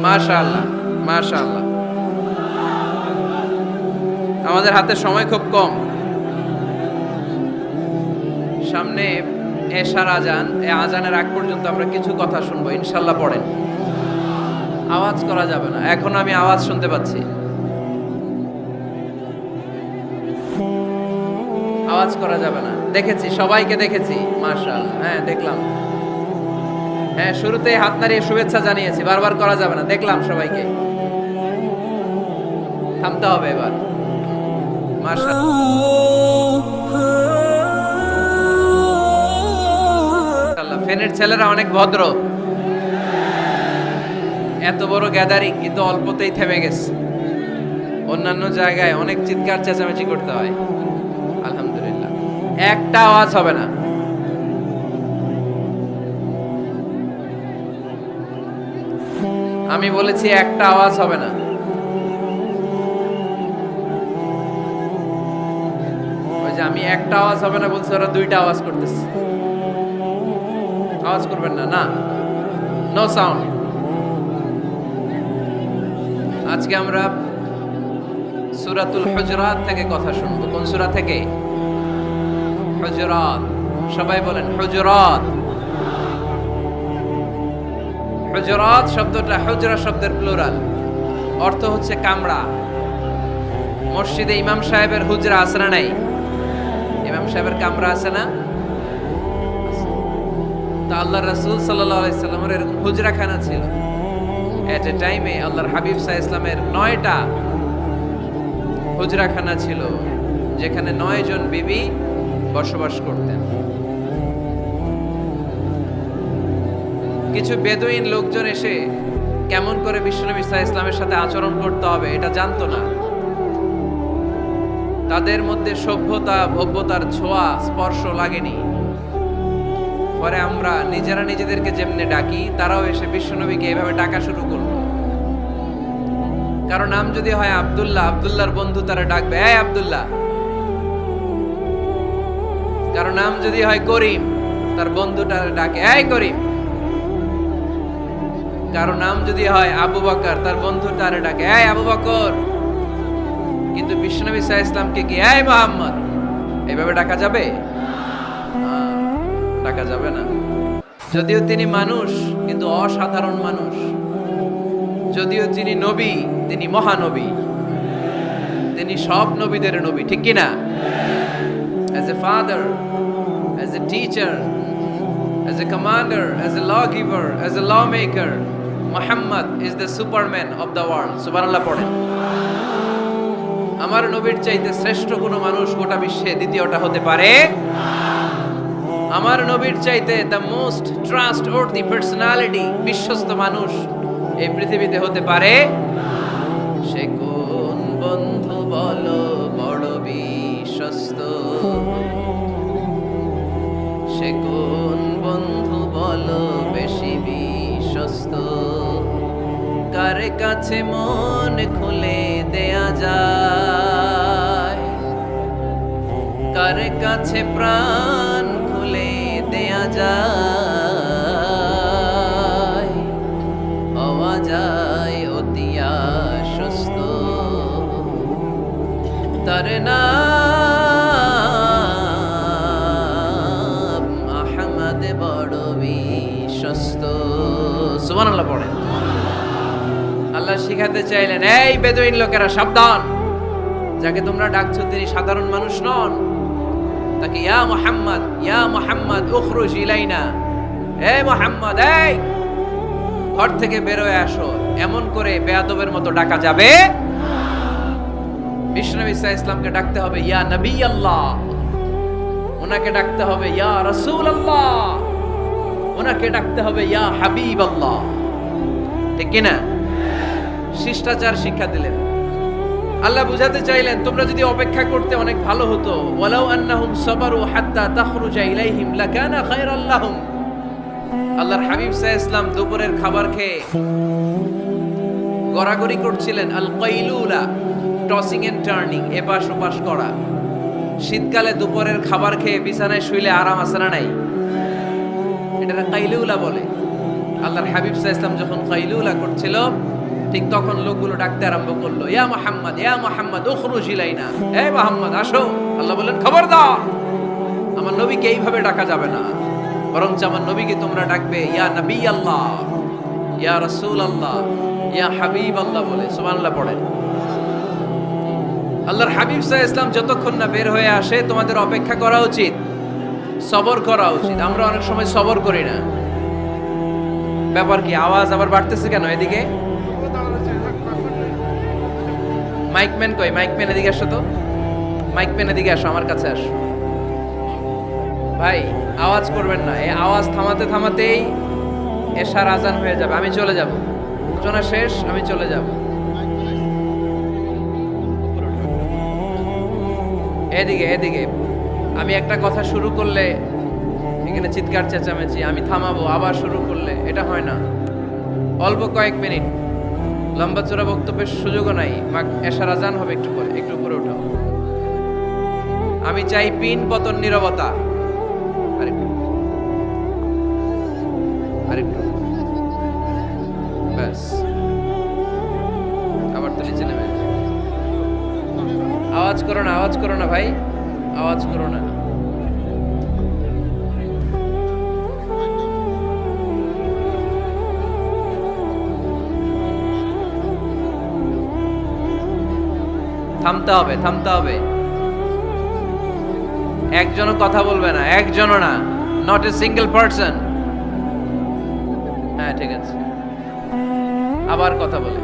মাশাআল্লাহ, মাশাআল্লাহ। আমাদের হাতে সময় খুব কম। সামনে এশার আজান, এই আজানের আগ পর্যন্ত আমরা কিছু কথা শুনবো ইনশাআল্লাহ। পড়েন, আওয়াজ করা যাবে না। এখন আমি আওয়াজ শুনতে পাচ্ছি, আওয়াজ করা যাবে না। দেখেছি, সবাইকে দেখেছি, মাশাআল্লাহ। হ্যাঁ, দেখলাম। হ্যাঁ, শুরুতেই হাত নাড়িয়ে শুভেচ্ছা জানিয়েছি, বারবার করা যাবে না। দেখলাম সবাইকে। থামতে হবে এবার। মাশাআল্লাহ। ফেনের ছেলেরা অনেক ভদ্র। এত বড় গ্যাদারিং কিন্তু অল্পতেই থেমে গেছে। অন্যান্য জায়গায় অনেক চিৎকার চেঁচামেচি করতে হয়। আলহামদুলিল্লাহ, একটা আওয়াজ হবে না। আমি বলেছি একটা আওয়াজ হবে না। ওই যে আমি একটা আওয়াজ হবে না বলছি, ওরা দুইটা আওয়াজ করতেছে। আওয়াজ করবেন না, না, নো সাউন্ড। আজকে আমরা সূরাতুল হুজুরাত থেকে কথা শুনবো। কোন সূরা থেকে? হুজুরাত। সবাই বলেন হুজুরাত। হুজুরাত শব্দটা হুজরা শব্দের প্লুরাল, অর্থ হচ্ছে কামরা। মসজিদে ইমাম সাহেবের হুজরা আছে না নাই? ইমাম সাহেবের কামরা আছে না? তো আল্লাহর রাসূল সাল্লাল্লাহু আলাইহি সাল্লামের এরকম হুজরাখানা ছিল। এট এ টাইমে আল্লাহর হাবিব সাল্লাল্লাহু আলাইহি সাল্লামের 9টা হুজরাখানা ছিল, যেখানে 9 জন বিবি বসবাস করতেন। কিছু বেদুইন লোকজন এসে কেমন করে বিশ্বনবী সাল্লাল্লাহু আলাইহি ইসলামের সাথে আচরণ করতে হবে এটা জানতো না। তাদের মধ্যে সভ্যতা ভব্যতার ছোঁয়া স্পর্শ লাগেনি। পরে আমরা নিজেরা নিজেদেরকে যেমনি ডাকি, তারাও এসে বিশ্বনবীকে এভাবে ডাকা শুরু করলো। কারণ নাম যদি হয় আব্দুল্লাহ, আব্দুল্লাহর বন্ধু তারা ডাকবে এই আব্দুল্লাহ। কারণ নাম যদি হয় করিম, তার বন্ধুটা ডাকে এই করিম। কারো নাম যদি হয় আবু বকর, তার বন্ধু তারে ডাকে এই আবু বকর। কিন্তু বিশ্বনবী সাল্লাল্লাহু আলাইহি ইসলামকে কি এই মুহাম্মদ এইভাবে ডাকা যাবে? ডাকা যাবে না। যদিও তিনি মানুষ, কিন্তু অসাধারণ মানুষ। যদিও তিনি নবী, তিনি মহানবী। তিনি সব নবীদের নবী, ঠিক কি না? As a father, as a teacher, as a commander, as a lawgiver, as a lawmaker, Muhammad is the superman of the world. সুবহানাল্লাহ পড়েন। আমার নবীর চাইতে শ্রেষ্ঠ কোনো মানুষ গোটা বিশ্বে দ্বিতীয়টা হতে পারে? আমার নবীর চাইতে দ্য মোস্ট ট্রাস্টওয়ার্দি পার্সোনালিটি, বিশ্বস্ত মানুষ এই পৃথিবীতে হতে পারে? সে কোন বন্ধু বলো বড় বিশ্বস্ত? সে কোন বন্ধু বলো বেশি বিশ্বস্ত? কার কাছে মন খুলে দেয়া যায়? কার কাছে প্রাণ খুলে দেয়া যায়? হওয়া যায় অতি আশ্বস্ত। তার নাম আহমদ, বড় বিশ্বস্ত। সুবহানাল্লাহ পড়েন। আল্লাহ শিখাতে চাইলেন, এই বেদুইন লোকেরা সাবধান, যাকে তোমরা ডাকছো তিনি সাধারণ মানুষ নন। তাকে ইয়া মুহাম্মদ উখরুজ ইলাইনা, এই মুহাম্মদ, এই ঘর থেকে বের হয়ে আসো, এমন করে বেয়াদবের মতো ডাকা যাবে? বিশ্বনবী সাল্লাল্লাহু আলাইহি ইসলামকে ডাকতে হবে ইয়া নবী আল্লাহ, ওনাকে ডাকতে হবে ইয়া রাসূল আল্লাহ, ওনাকে ডাকতে হবে ইয়া হাবিব আল্লাহ, ঠিক কি না? শিষ্টাচার শিক্ষা দিলেন। আল্লাহ বুঝাতে চাইলেন, তোমরা যদি অপেক্ষা করতে অনেক ভালো হতো। ওয়ালাউ আন্নাহুম সাবারু হাত্তা তাখরুজা ইলাইহিম লাকানা খায়রাল লাহুম। আল্লাহর হাবিব সাল্লাল্লাহু আলাইহি ইসলাম দুপুরের খাবার খেয়ে গড়াগড়ি করছিলেন। আল কাইলুলা, টসিং এন্ড টার্নিং, এপাশ ওপাশ করা। শীতকালে দুপুরের খাবার খেয়ে বিছানায় শুইলে আরাম আছে না নাই? এটা কাইলুলা বলে। আল্লাহর হাবিব সাল্লাল্লাহু আলাইহি ওয়াসাল্লাম যখন কাইলুলা করছিল, ঠিক তখন লোকগুলো ডাকতে আরম্ভ করলো, ইয়া মুহাম্মদ উখরুজ ইলাইনা, হে মুহাম্মদ আসো। আল্লাহ বললেন, খবরদার, আমার নবীকে এইভাবে ডাকা যাবে না, বরঞ্চ আমার নবীকে তোমরা ডাকবে ইয়া নবী আল্লাহ, ইয়া রাসূল আল্লাহ, ইয়া হাবিব আল্লাহ বলে। সুবহানাল্লাহ পড়েন। আল্লাহর হাবিব সাল্লাল্লাহু আলাইহি ওয়াসাল্লাম যতক্ষণ না বের হয়ে আসে তোমাদের অপেক্ষা করা উচিত, সবর করা উচিত। আমরা অনেক সময় সবর করি না। ব্যাপার কি? আওয়াজ আবার বাড়তেছে কেন? এদিকে মাইকম্যান কই? মাইকম্যান এদিকে আসো তো, মাইকম্যান এদিকে আসো, আমার কাছে আসো। ভাই আওয়াজ করবেন না, এই আওয়াজ থামাতে থামাতেই এশার আজান হয়ে যাবে, আমি চলে যাব, আলোচনা শেষ, আমি চলে যাব। এদিকে এদিকে আমি একটা কথা শুরু করলে এখানে চিৎকার চেঁচামেচি, আমি থামাবো, আবার শুরু করলে এটা হয় না। অল্প কয়েক মিনিট, লম্বা চূড়া বক্তব্যের সুযোগও নাই, এশার আজান হবে একটু পরে, একটু উপরে উঠাও। আমি চাই পিন পতন নীরবতা। আরেকটু আরেকটু, ব্যাস, আবার তো নিচে নেমে। আওয়াজ করো না, আওয়াজ করো না ভাই, আওয়াজ করো না। থামতে হবে, থামতে হবে। একজনও কথা বলবে না, একজনও না, নট এ সিঙ্গেল পারসন। হ্যাঁ ঠিক আছে, আবার কথা বলে,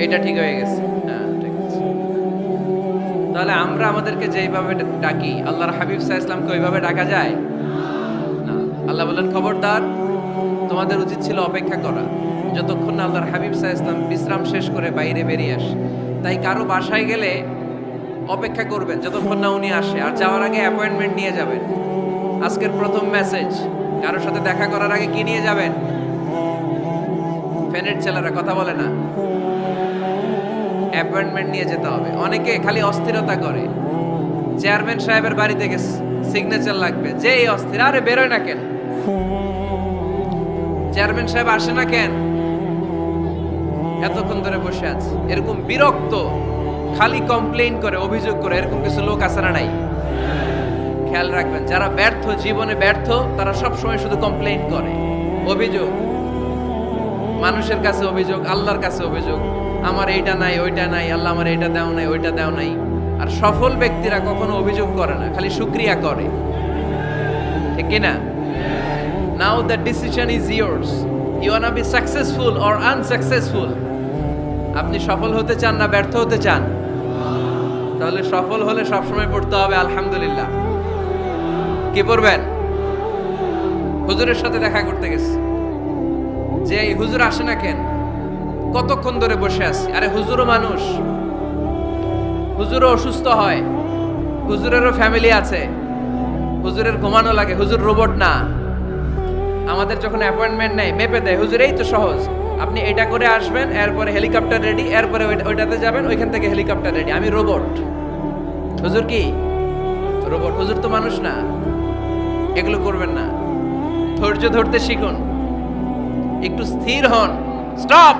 এটা ঠিক হয়ে গেছে। হ্যাঁ ঠিক আছে। তাহলে আমরা আমাদেরকে যেইভাবে ডাকি, আল্লাহর হাবিব সাল্লাল্লাহু আলাইহি ওয়াসাল্লামকে ওইভাবে ডাকা যায় না। আল্লাহ বলেন, খবরদার, তোমাদের উচিত ছিল অপেক্ষা করা যতক্ষণ না আল্লাহর হাবিব সাল্লাল্লাহু আলাইহি ওয়াসাল্লাম বিশ্রাম শেষ করে বাইরে বেরিয়ে আসে। তাই কারো বাসায় গেলে অপেক্ষা করবেন যতক্ষণ না উনি আসে, আর যাওয়ার আগে অ্যাপয়েন্টমেন্ট নিয়ে যাবেন। আজকের প্রথম মেসেজ, কারোর সাথে দেখা করার আগে কি নিয়ে যাবেন? ফ্যানের ছেলেরা কথা বলে না, অ্যাপয়েন্টমেন্ট নিয়ে যেতে হবে। অনেকে খালি অস্থিরতা করে, চেয়ারম্যান সাহেবের বাড়ি থেকে সিগনেচার লাগবে, যে এই অস্থির, আরে বেরোয় না কেন? চেয়ারম্যান সাহেব আসে না কেন? এতক্ষণ ধরে বসে আছে, এরকম বিরক্ত, খালি কমপ্লেইন করে, অভিযোগ করে, এরকম কিছু লোক আছে না নাই? খেয়াল রাখবেন, যারা ব্যর্থ, জীবনে ব্যর্থ, তারা সব সময় শুধু কমপ্লেইন করে, অভিযোগ, মানুষের কাছে অভিযোগ, আল্লাহর কাছে অভিযোগ, আমার এইটা নাই, ওইটা নাই, আল্লাহ আমার এইটা দাও নাই, ওইটা দাও নাই। আর সফল ব্যক্তিরা কখনো অভিযোগ করে না, খালি শুকরিয়া করে, ঠিক কি না? Now the decision is yours. You wanna be successful or unsuccessful? আপনি সফল হতে চান না ব্যর্থ হতে চান? তাহলে সফল হলে সবসময় পড়তে হবে আলহামদুলিল্লাহ। কি পড়বেন? হুজুরের সাথে দেখা করতে গেছে, যে এই হুজুর আসে না কেন, কতক্ষণ ধরে বসে আছি। আরে হুজুরও মানুষ, হুজুরও অসুস্থ হয়, হুজুরেরও ফ্যামিলি আছে, হুজুরের ঘুমানো লাগে, হুজুর রোবট না। আমাদের যখন অ্যাপয়েন্টমেন্ট নেয়, মেপে দেয়, হুজুর এই তো সহজ, আপনি এটা করে আসবেন, এরপরে হেলিকপ্টার রেডি, এরপরে ওইটাতে যাবেন, ওইখান থেকে হেলিকপ্টার রেডি। আমি রোবট, হুজুর কি রোবট? হুজুর তো মানুষ না। এগুলো করবেন না, ধৈর্য ধরতে শিখুন, একটু স্থির হন। স্টপ,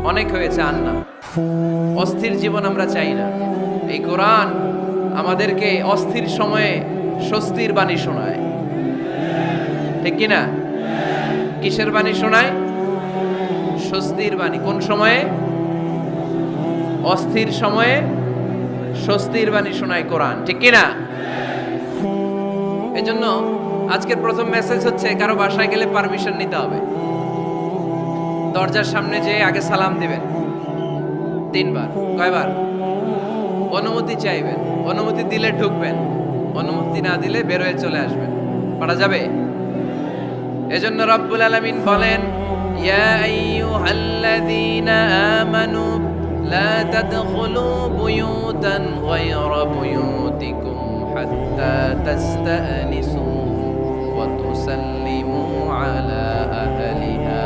অনেক হয়েছে, আর না। অস্থির জীবন আমরা চাই না। এই কোরআন আমাদেরকে অস্থির সময়ে স্বস্তির বাণী শোনায়, ঠিক কিনা? কিসের বাণী শোনায়? স্বস্তির বাণী। কোন সময়ে? অস্থির সময়ে স্বস্তির বাণী শোনায় কোরআন, ঠিক কিনা? এজন্য আজকের প্রথম মেসেজ হচ্ছে, কারো বাসায় গেলে পারমিশন নিতে হবে। দরজার সামনে যেয়ে আগে সালাম দিবেন 3 বার। কয়বার? অনুমতি চাইবেন, অনুমতি দিলে ঢুকবেন, অনুমতি না দিলে বের হয়ে চলে আসবেন। পারা যাবে? এজন্য রব্বুল আলামিন বলেন, ইয়া আইয়ুহাল্লাযীনা আমানু লা তাদখুলু বুয়ুতান গায়রা বুয়ুতিকুম হাত্তা তাস্তানিসু ওয়া তুসাল্লিমু আলা আহলিহা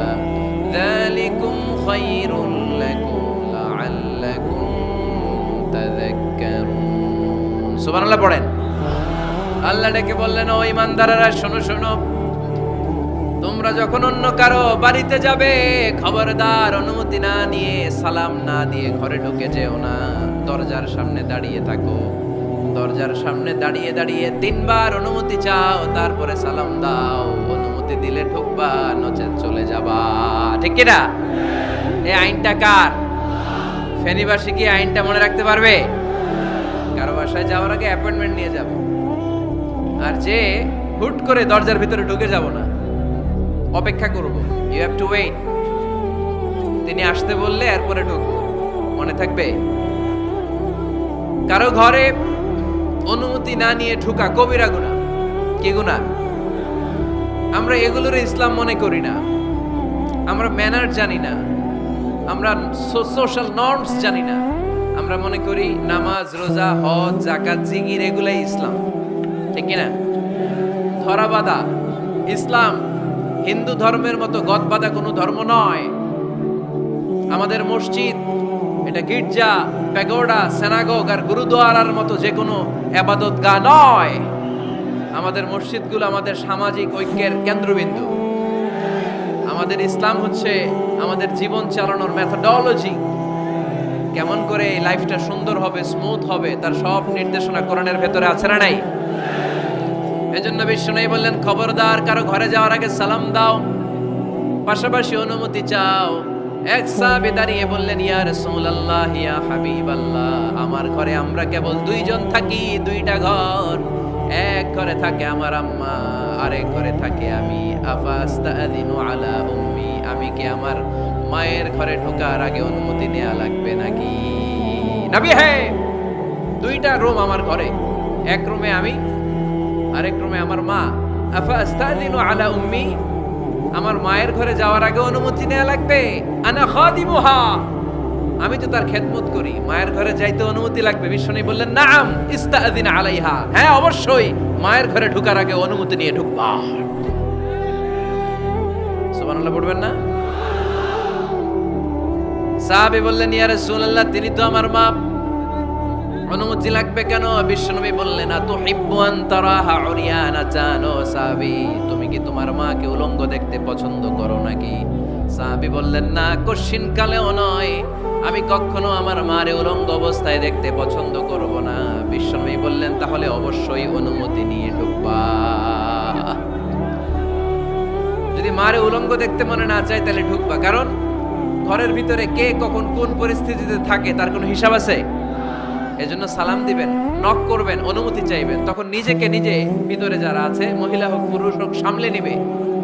যালিকুম খায়রুল লাকুম লাআল্লাকুম তাযাক্কারুন। সুবহানাল্লাহ পড়েন। আল্লাহ ডেকে বললেন, ও ঈমানদাররা শোনো শোনো, তোমরা যখন অন্য কারো বাড়িতে যাবে খবরদার অনুমতি না নিয়ে সালাম না দিয়ে ঘরে ঢুকে যেও না, দরজার সামনে দাঁড়িয়ে থাকো। দরজার সামনে দাঁড়িয়ে দাঁড়িয়ে 3 বার অনুমতি চাও, তারপরে সালাম দাও। অনুমতি দিলে ঢুকবা, নচেত চলে যাবা। ঠিক কি না? এই আইনটা কার? ফেনীবাসী কি আইনটা মনে রাখতে পারবে? কারো বাসায় যাওয়ার আগে অ্যাপয়েন্টমেন্ট নিয়ে যাব, আর যে হুট করে দরজার ভিতরে ঢুকে যাব না, অপেক্ষা করব। You have to wait. তিনি আসতে বললে এরপরে ঢুকবো, মনে থাকবে? কারো ঘরে অনুমতি না নিয়ে ঢুকা কবিরা গুনাহ। কি গুনাহ? আমরা এগুলোর ইসলাম মনে করি না, আমরা ম্যানার জানি না, আমরা সোশ্যাল নর্মস জানি না। আমরা মনে করি নামাজ, রোজা, হজ, যাকাত, জিকির এগুলাই ইসলাম। ঠিক কি না? ধরাবাঁধা ইসলাম হিন্দু ধর্মের মতো গদবাঁধা কোনো ধর্ম নয়। আমাদের মসজিদ এটা গির্জা, প্যাগোডা, সিনাগোগ আর গুরুদুয়ারার মতো যে কোনো ইবাদতগাহ নয়। আমাদের মসজিদগুলো আমাদের সামাজিক ঐক্যের কেন্দ্রবিন্দু। আমাদের ইসলাম হচ্ছে আমাদের জীবন চালানোর মেথোডোলজি। কেমন করে এই লাইফটা সুন্দর হবে, স্মুথ হবে, তার সব নির্দেশনা কোরআনের ভেতরে আছে না নাই? এজন্য বিশ্বনবী বললেন, খবরদার কারো ঘরে যাওয়ার আগে সালাম দাও, পাশাপাশি অনুমতি চাও। এক সাহাবী দাঁড়িয়ে বললেন, ইয়া রাসূলুল্লাহ, ইয়া হাবিবাল্লাহ, আমার ঘরে আমরা কেবল 2 জন থাকি, 2টা ঘর। এক ঘরে থাকে আমার আম্মা, আরেক ঘরে থাকে আমি। আফাস্তাযিনু আলা উম্মি, আমি কি আমার মায়ের ঘরে ঢোকার আগে অনুমতি নেওয়া লাগবে নাকি? নবী, হে, 2টা রুম আমার ঘরে, এক রুমে আমি, আরেক রুমে আমার মা। আফাস্তাযিনু আলা উম্মি, আমার মায়ের ঘরে যাওয়ার আগে অনুমতি নেওয়া লাগবে? আনা খাদিমুহা, আমি তো তার খেদমত করি, মায়ের ঘরে যাইতে অনুমতি লাগবে? বিশ্বনবী বললেন, নাআম ইস্তাযিন আলাইহা, হ্যাঁ অবশ্যই মায়ের ঘরে ঢোকার আগে অনুমতি নিয়ে ঢুকবা। সুবহানাল্লাহ পড়বেন না? সাহাবী বললেন, ইয়া রাসূলুল্লাহ, তিনি তো আমার মা, অনুমতি লাগবে কেন? বিশ্বনবী বললেন, আতুহিব্বু আন তারাহা উরিয়ানাতান, ও সাহাবী, তুমি কি তোমার মাকে উলঙ্গ দেখতে পছন্দ করো নাকি? সাহাবী বললেন, না, কশিন কালেও নয়, আমি কখনো আমার মারে উলঙ্গ অবস্থায় দেখতে পছন্দ করব না। বিশ্বনবী বললেন, তাহলে অবশ্যই অনুমতি নিয়ে ঢুকবা। যদি মারে উলঙ্গ দেখতে মনে না চায় তাহলে ঢুকবা, কারণ ঘরের ভিতরে কে কখন কোন পরিস্থিতিতে থাকে তার কোনো হিসাব আছে? এজন্য সালাম দিবেন, নক করবেন, অনুমতি চাইবেন, তখন নিজেকে নিজে ভিতরে যারা আছে, মহিলা হোক পুরুষ হোক, সামলে নিবে,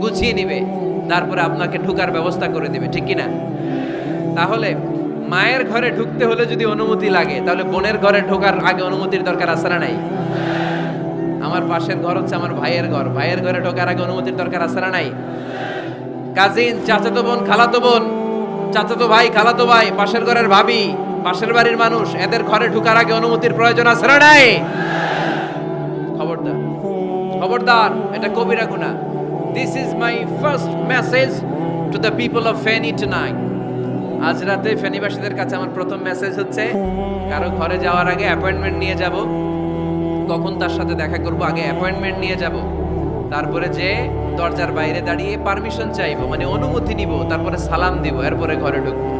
গুছিয়ে নিবে, তারপরে আপনাকে ঢোকার ব্যবস্থা করে দিবে। ঠিক কি না? তাহলে মায়ের ঘরে ঢুকতে হলে যদি অনুমতি লাগে, তাহলে বোনের ঘরে ঢোকার আগে অনুমতির দরকার আছে না নাই? আমার পাশের ঘর হচ্ছে আমার ভাইয়ের ঘর, ভাইয়ের ঘরে ঢোকার আগে অনুমতির দরকার আছে না নাই? কাজিন, চাচাতো বোন, খালাতো বোন, চাচাতো ভাই, খালাতো ভাই, পাশের ঘরের ভাবি, পাশের বাড়ির মানুষ, এদের ঘরে ঢোকার আগে অনুমতির প্রয়োজন আছে না নাই? খবরদার, খবরদার, এটা কবিরা গুনাহ। This is my first message to the people of Feni tonight. আজ রাতে ফেনীবাসীদের কাছে আমার প্রথম মেসেজ হচ্ছে, কারো ঘরে যাওয়ার আগে অ্যাপয়েন্টমেন্ট নিয়ে যাব। কখন তার সাথে দেখা করব, আগে অ্যাপয়েন্টমেন্ট নিয়ে যাব, তারপরে যে দরজার বাইরে দাঁড়িয়ে পারমিশন চাইবো, মানে অনুমতি নিব, তারপরে সালাম দিব, এরপরে ঘরে ঢুকবো।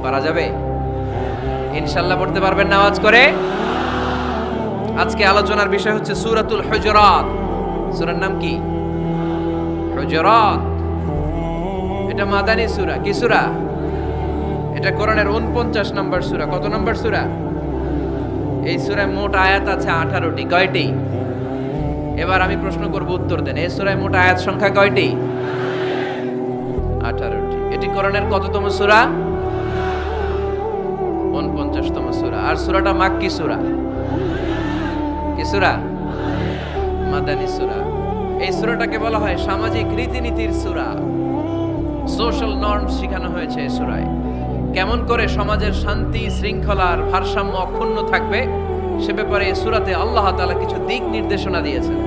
পারা যাবে? ইনশাআল্লাহ পড়তে পারবেন না আওয়াজ করে? আজকে আলোচনার বিষয় হচ্ছে সূরাতুল হুজুরাত। সূরার নাম কি? হুজুরাত। এটা মাদানী সূরা। কি সূরা? এটা কোরআনের 49 নম্বর সূরা। কত নম্বর সূরা? এই সূরায় মোট আয়াত আছে 18টি। কয়টি? এবার আমি প্রশ্ন করব, উত্তর দেন। এই সূরায় মোট আয়াত সংখ্যা কয়টি? 18টি। এটি কোরআনের কততম সূরা? 49তম সূরা। আর সূরাটা মাক্কি সূরা। কি সূরা? মাদানী সূরা। এই সূরাটাকে বলা হয় সামাজিক রীতিনীতির সূরা। সোশ্যাল নর্মস শেখানো হয়েছে এই সূরায়। কেমন করে সমাজের শান্তি, শৃঙ্খলার ভারসাম্য অক্ষুণ্ণ থাকবে সে ব্যাপারে এই সূরাতে আল্লাহ তাআলা কিছু দিক নির্দেশনা দিয়েছেন।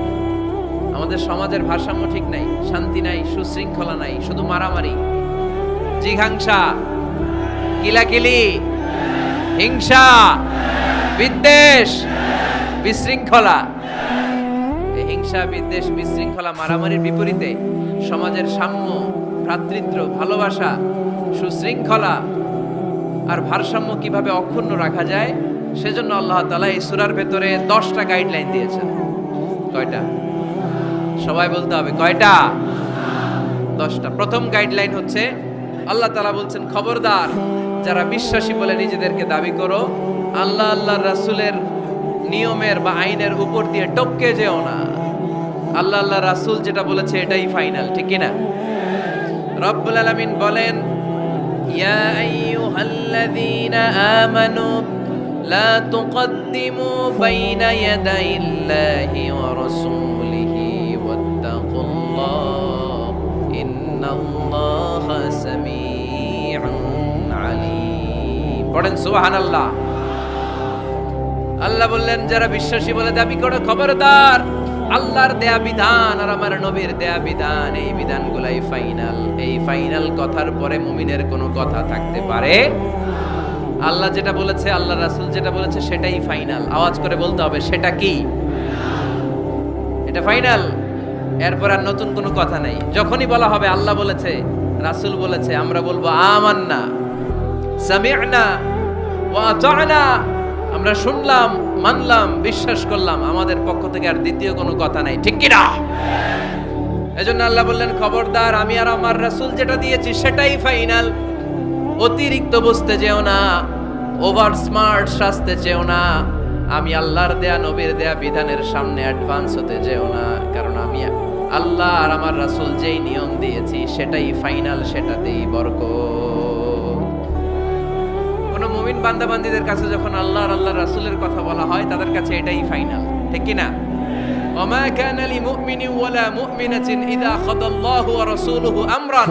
আমাদের সমাজের ভারসাম্য ঠিক নাই, শান্তি নাই, সুশৃঙ্খলা নাই, শুধু মারামারি, জিঘাংসা, কিলাকিলি, হিংসা, বিদ্বেষ, বিশৃঙ্খলা। এই হিংসা, বিদ্বেষ, বিশৃঙ্খলা, মারামারির বিপরীতে সমাজের সাম্য, ভ্রাতৃত্ব, ভালোবাসা, সুশৃঙ্খলা আর ভারসাম্য কিভাবে অক্ষুণ্ণ রাখা যায়, সেজন্য আল্লাহ তাআলা এই সূরার ভেতরে 10টা গাইডলাইন দিয়েছেন। কয়টা? সবাই বলতে হবে কয়টা? 10টা। প্রথম গাইডলাইন হচ্ছে আল্লাহ তাআলা বলছেন, খবরদার যারা বিশ্বাসী বলে নিজেদেরকে দাবি করো, আল্লাহ আল্লাহর রাসূলের নিয়মের বা আইনের উপর দিয়ে টপকে যেও না। আল্লাহ আল্লাহ রাসূল যেটা বলেছে এটাই ফাইনাল, ঠিক কি না? রব্বুল আলামিন বলেন, ইয়া আইয়ুহাল্লাযীনা আমানু লা তুকদ্দিমু বাইনা ইয়াদাইল্লাহি ওয়া রাসূলিহি ওয়াত্তাকুল্লাহ ইন্নাল্লাহা সামিউন আলীম। পড়েন সুবহানাল্লাহ। আল্লাহ বললেন, যারা বিশ্বাসী বলে দাবি করো, খবরদার আল্লাহর দেয়া বিধান আর আমার নবীর দেয়া বিধান, এই বিধানগুলাই ফাইনাল। এই ফাইনাল কথার পরে মুমিনের কোনো কথা থাকতে পারে? আল্লাহ যেটা বলেছে, আল্লাহ রাসূল যেটা বলেছে সেটাই ফাইনাল। আওয়াজ করে বলতে হবে, সেটা কি? এটা ফাইনাল। এরপর আর নতুন কোনো কথা নাই। যখনই বলা হবে আল্লাহ বলেছে, রাসূল বলেছে, আমরা বলবো আমান্না, সামি'না ওয়া আতা'না, আমরা শুনলাম, মানলাম, বিশ্বাস করলাম, আমাদের পক্ষ থেকে আর দ্বিতীয় কোনো কথা নাই, ঠিক কি না? এজন্য আল্লাহ বললেন, খবরদার আমি আর আমার রাসূল যেটা দিয়েছি সেটাই ফাইনাল। অতিরিক্ত বুঝতে যেও না, ওভার স্মার্ট সাজতে চেও না, আমি আল্লাহর দেয়া নবীর দেয়া বিধানের সামনে অ্যাডভান্স হতে যেও না, কারণ আমি আল্লাহ আর আমার রাসূল যেই নিয়ম দিয়েছি সেটাই ফাইনাল, সেটাতেই বরকত। কোন মুমিন বান্দা বান্দীদের কাছে যখন আল্লাহ আর আল্লাহর রাসূলের কথা বলা হয়, তাদের কাছে এটাই ফাইনাল, ঠিক কি না? ওমা কানা লিমুমিনিন ওয়ালা মুমিনাতিন ইযা খাদাল্লাহু ওয়া রাসূলুহু আমরান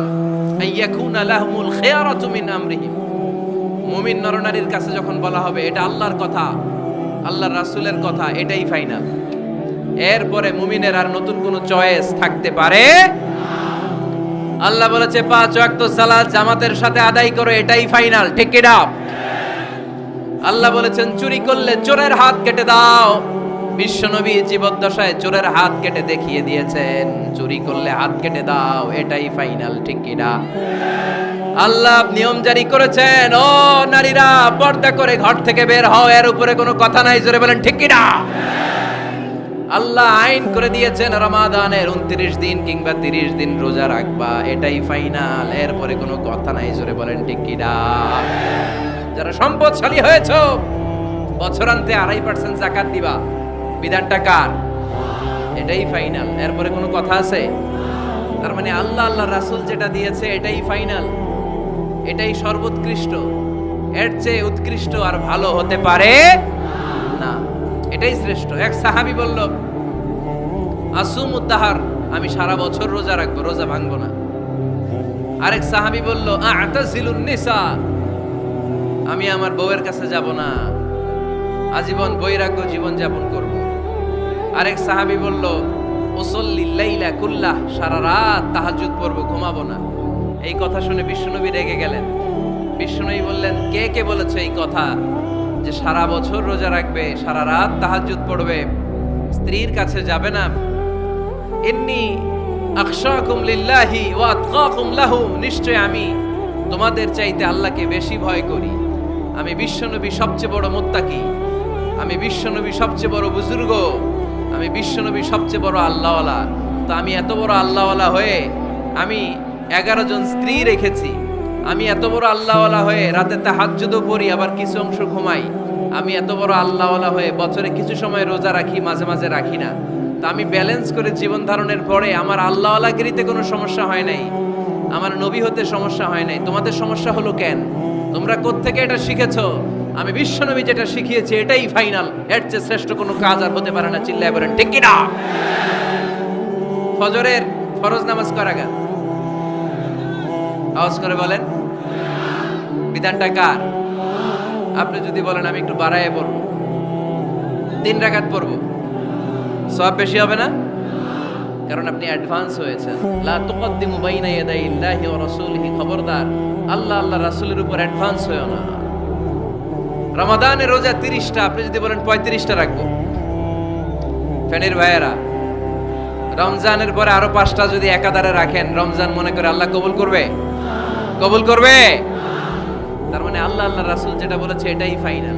আইয়াকুনা লাহুমুল খিয়ারাতু মিন আমরিহিম। মুমিন নরনারীর কাছে যখন বলা হবে এটা আল্লাহর কথা, আল্লাহর রাসূলের কথা, এটাই ফাইনাল। এরপরে মুমিনের আর নতুন কোনো চয়েস থাকতে পারে? আল্লাহ বলেছে 5 ওয়াক্ত সালাত জামাতের সাথে আদায় করো, এটাই ফাইনাল, ঠিক কি না? আল্লাহ বলেছেন, চুরি করলে চোরের হাত কেটে দাও। বিশ্বনবী জীবদ্দশায় চোরের হাত কেটে দেখিয়ে দিয়েছেন, চুরি করলে হাত কেটে দাও, এটাই ফাইনাল, ঠিক কি না? আল্লাহ নিয়ম জারি করেছেন, ও নারীরা পর্দা করে ঘর থেকে বের হও, এর উপরে কোনো কথা নাই, জোরে বলেন ঠিক কি না? আল্লাহ আইন করে দিয়েছেন, রমাদানের 29 দিন কিংবা 30 দিন রোজা রাখবা, এটাই ফাইনাল, এরপরে কোনো কথা নাই, জোরে বলেন ঠিক কি না? যারা সম্পদশালী হয়েছো, বছরান্তে 2.5% যাকাত দিবা, বিধানটা কার? এটাই ফাইনাল, এরপরে কোনো কথা আছে? তার মানে আল্লাহ আল্লাহ রাসূল যেটা দিয়েছে এটাই ফাইনাল, এটাই সর্বোৎকৃষ্ট, এর চেয়ে উৎকৃষ্ট আর ভালো হতে পারে না, এটাই শ্রেষ্ঠ। এক সাহাবী বলল, আসুমুদ দাহার, আমি সারা বছর রোজা রাখবো, রোজা ভাঙবো না। আরেক সাহাবী বলল, আ'তাজিলুন নিসা, আমি আমার বউয়ের কাছে যাব না, আজীবন বৈরাগ্য জীবন যাপন করব। আরেক সাহাবী বলল, উসল্লি লাইলা কুল্লাহ, সারা রাত তাহাজ্জুদ পড়ব, ঘুমাবো না। এই কথা শুনে বিশ্বনবী রেগে গেলেন। বিশ্বনবী বললেন, কে কে বলেছে এই কথা যে সারা বছর রোজা রাখবে, সারা রাত তাহাজ্জুদ পড়বে, স্ত্রীর কাছে যাবে না? ইন্নী আখশাকুম লিল্লাহি ওয়া আতকাকুম লাহু, নিশ্চয় আমি তোমাদের চাইতে আল্লাহকে বেশি ভয় করি। আমি বিশ্বনবী সবচেয়ে বড় মুত্তাকি, আমি বিশ্বনবী সবচেয়ে বড় বুজুর্গ, আমি বিশ্বনবী সবচেয়ে বড় আল্লাহওয়ালা। তো আমি এত বড় আল্লাহওয়ালা হয়ে আমি 11 জন স্ত্রী রেখেছি, আমি এত বড় আল্লাহওয়ালা হয়ে রাতে তাহাজ্জুদও পড়ি, আবার কিছু অংশ ঘুমাই, আমি এত বড় আল্লাহওয়ালা হয়ে বছরে কিছু সময় রোজা রাখি, মাঝে মাঝে রাখি না। তো আমি ব্যালেন্স করে জীবন ধারণের পরে আমার আল্লাহওয়ালাগিরিতে কোনো সমস্যা হয় নাই, আমার নবী হতে সমস্যা হয় নাই। তোমাদের সমস্যা হলো কেন? তোমরা কোত্থেকে এটা শিখেছো? আমি বিশ্বনবী যেটা শিখিয়েছি এটাই ফাইনাল, এর চেয়ে শ্রেষ্ঠ কোনো কাজ আর হতে পারে না। চিল্লায় বলেন ঠিক কি না? ফজরের ফরজ নামাজ করা গেল, আওয়াজ করে বলেন বিধানটা কার? আপনি যদি বলেন আমি একটু বাড়ায় পড়বো, 3 রাকাত পড়বো, সওয়াব বেশি হবে না? কারণ আপনি অ্যাডভান্স হয়েছেন। লা তুকদ্দিমু বাইনা ইয়াদাইল্লাহি ওয়া রাসূলিহি, খবরদার আল্লাহ আল্লাহ রাসূলের উপর অ্যাডভান্স হয়ো না। রমাদানের রোজা 30টা, আপনি যদি বলেন 35টা রাখবো, ফেনের ভাইয়েরা রমজানের পরে আরো 5টা যদি একাধারে রাখেন, রমজান মনে করে আল্লাহ কবুল করবে? কবুল করবে? তার মানে আল্লাহ রাসূল যেটা বলেছে এটাই ফাইনাল।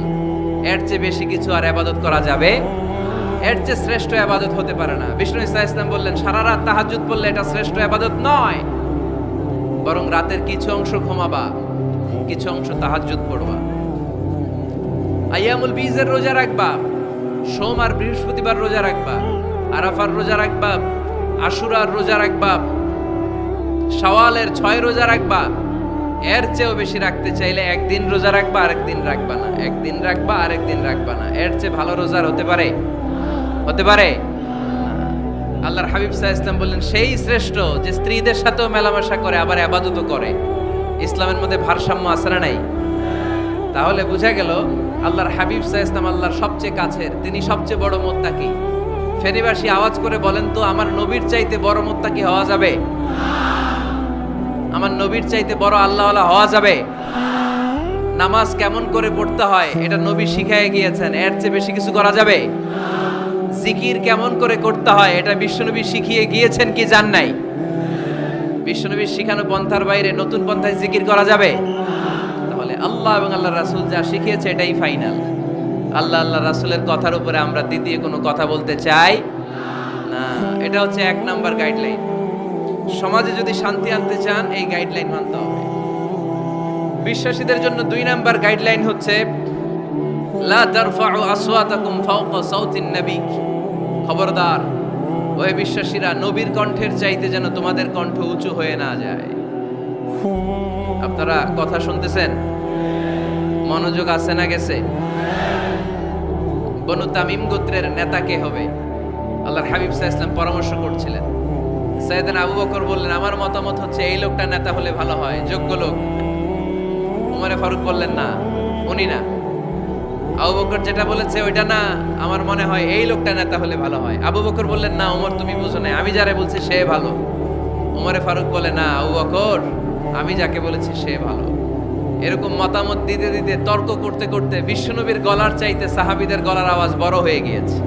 এর চেয়ে বেশি কিছু আর ইবাদত করা যাবে, এর চেয়ে শ্রেষ্ঠ ইবাদত হতে পারে না। বিষ্ণু ইসা ইসলাম বললেন, সারা রাত তাহাজ্জুদ পড়লে এটা শ্রেষ্ঠ ইবাদত নয়, বরং রাতের কিছু অংশ ঘুমাবা, কিছু অংশ তাহাজ্জুদ পড়বা। আইয়ামুল বীজের রোজা রাখবা, সোম আর বৃহস্পতিবার রোজা রাখবা, আরাফার রোজা রাখবা, আশুরার রোজা রাখবা, শাওয়ালের 6 রোজা রাখবা। এর চেয়েও বেশি রাখতে চাইলে একদিন রোজা রাখবা, আরেকদিন রাখবা না, একদিন রাখবা, আরেকদিন রাখবা না। এর চেয়ে ভালো রোজার হতে পারে? হতে পারে? আল্লাহর হাবিব সাল্লাল্লাহু আলাইহি ওয়াসাল্লাম বললেন, সেই শ্রেষ্ঠ যে স্ত্রীদের সাথেও মেলামেশা করে আবার ইবাদতও করে। ইসলামের মধ্যে ভারসাম্য আছে না নাই? তাহলে বোঝা গেল আল্লাহর হাবিব সাল্লাল্লাহু আলাইহি ওয়াসাল্লাম আল্লাহর সবচেয়ে কাছের, তিনি সবচেয়ে বড় মুত্তাকি। ফেনীবাসী আওয়াজ করে বলেন তো, আমার নবীর চাইতে বড় মুত্তাকি হওয়া যাবে? আমার নবীর চাইতে বড় আল্লাহওয়ালা হওয়া যাবে? নামাজ কেমন করে পড়তে হয় এটা নবী শিখায় গিয়েছেন, এর চেয়ে বেশি কিছু করা যাবে? জিকির কেমন করে করতে হয় এটা বিশ্বনবী শিখিয়ে গিয়েছেন কি জান নাই? বিশ্বনবীর শিখানো পন্থার বাইরে নতুন পন্থায় জিকির করা যাবে? তাহলে আল্লাহ এবং আল্লাহ রাসূল যা শিখিয়েছে এটাই ফাইনাল। আল্লাহ রাসূলের কথার উপরে আমরা দ্বিতীয় কোনো কথা বলতে চাই না। এটা হচ্ছে 1 নাম্বার গাইডলাইন। সমাজে যদি শান্তি আনতে চান এই গাইডলাইন মানতে হবে। বিশ্বাসীদের জন্য 2 নাম্বার গাইডলাইন হচ্ছে লা তারফাউ আসওয়াতাকুম ফাওকা সাউতিন নবী। খবরদার ওহে বিশ্বাসীরা, নবীর কণ্ঠের চাইতে যেন তোমাদের কণ্ঠ উঁচু হয়ে না যায়। আপনারা কথা শুনতেছেন? মনোযোগ আছে না গেছে? বনু তামিম গোত্রের নেতা কে হবে? আল্লাহর হাবিব সাল্লাল্লাহু আলাইহি ওয়াসাল্লাম পরামর্শ করছিলেন। সাইয়েদনা আবু বকর বললেন, আমার মতামত হচ্ছে এই লোকটা নেতা হলে ভালো হয়, যোগ্য লোক। ওমরে ফারুক বললেন, না, উনি না। আবু বকর যেটা বলেছে ওইটা না, আমার মনে হয় এই লোকটা নেতা হলে ভালো হয়। আবু বকর বললেন, না ওমর তুমি বুঝো না, আমি যারে বলছি সে ভালো। ওমরে ফারুক বলে, না আবু বকর, আমি যাকে বলেছি সে ভালো। এরকম মতামত দিতে দিতে, তর্ক করতে করতে বিশ্বনবীর গলার চাইতে সাহাবীদের গলার আওয়াজ বড় হয়ে গিয়েছে।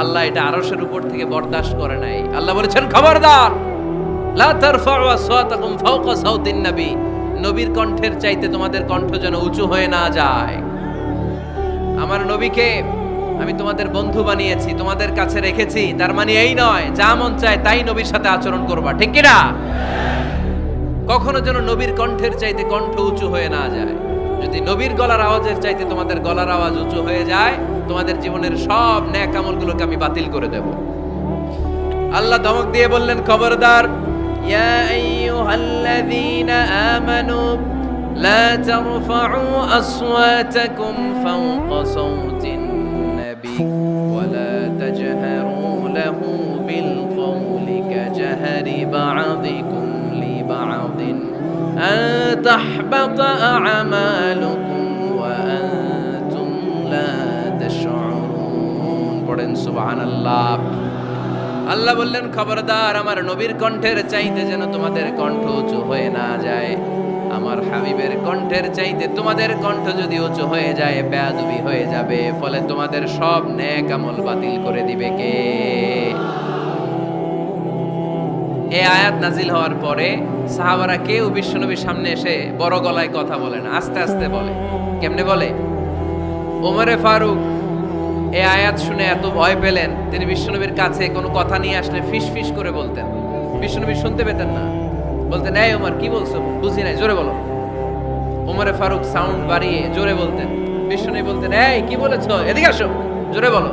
আল্লাহ এটা আরশের উপর থেকে বরদাস্ত করে নাই। আল্লাহ বলেছেন, খবরদার, লা তারফাউ আসওয়াতাকুম ফাওকা সাউতিন নবী। নবীর কণ্ঠের চাইতে তোমাদের কণ্ঠ যেন উঁচু হয়ে না যায়। আমার নবীকে আমি তোমাদের বন্ধু বানিয়েছি, তোমাদের কাছে রেখেছি, তার মানে এই নয় যা মন চায় তাই নবীর সাথে আচরণ করবা, ঠিক কি না? কখনো যেন নবীর কণ্ঠের চাইতে কণ্ঠ উঁচু হয়ে না যায়। যদি নবীর গলার আওয়াজের চাইতে তোমাদের গলার আওয়াজ উঁচু হয়ে যায়, তোমাদের জীবনের সব নেক আমলগুলোকে আমি বাতিল করে দেব। আল্লাহ ধমক দিয়ে বললেন, খবরদার, ইয়া আইয়ুহাল্লাযীনা আমানু লা তারফাউ আসওয়াতাকুম ফাওকা সাউতিন নবী ওয়া লা তাজহারু লাহু বিল কওলি কাজহারি বা'দিকুম লিবা'দিন আন তাহবাতা আ'মালুকুম ওয়া আনতুম লা তাশউরুন। পড়েন সুবহানাল্লাহ। আল্লাহ বললেন, খবরদার, আমার নবীর কণ্ঠের চাইতে যেন তোমাদের কণ্ঠ উঁচু হয়ে না যায়। আমার হাবিবের কণ্ঠের চাইতে তোমাদের কণ্ঠ যদি উঁচু হয়ে যায়, বেয়াদবি হয়ে যাবে, ফলে তোমাদের সব নেক আমল বাতিল করে দিবে কে? এই আয়াত নাজিল হওয়ার পরে সাহাবারা কেউ বিশ্বনবীর সামনে এসে বড় গলায় কথা বলে না, আস্তে আস্তে বলে। কেমনে বলে? ওমরে ফারুক এই আয়াত শুনে এত ভয় পেলেন, তিনি বিশ্বনবীর কাছে কোনো কথা নিয়ে আসলে ফিস ফিস করে বলতেন। বিশ্বনবী শুনতে পেতেন না, বলতেন, এই ওমর কি বলছো, বুঝি নাই, জোরে বলো। ওমরে ফারুক সাউন্ড বাড়িয়ে জোরে বলতেন। বিশ্বনবী বলতেন, এই কি বলেছো, এদিকে আসো, জোরে বলো।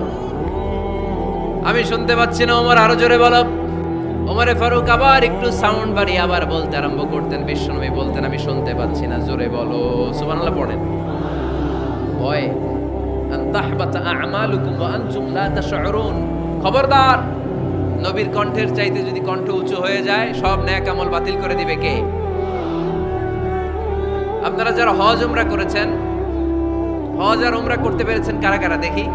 আমি শুনতে পাচ্ছি না, ওমর আরো জোরে বলো। ওমরে ফারুক আবার একটু সাউন্ড বাড়িয়ে আবার বলতে আরম্ভ করতেন। বিশ্বনবী বলতেন, আমি শুনতে পাচ্ছি না, জোরে বলো। সুবহানাল্লাহ পড়েন। ভয়, আন তাহবাতা আ'মালুকুম ওয়া আনতুম লা তাশউরুন। খবরদার, নবীর কণ্ঠের চাইতে যদি কণ্ঠ উঁচু হয়ে যায়, সব নেক আমল বাতিল করে দিবে কে? আপনারা যারা হজ উমরা করেছেন, হজ আর উমরা করতে পেরেছেন কারা কারা দেখি?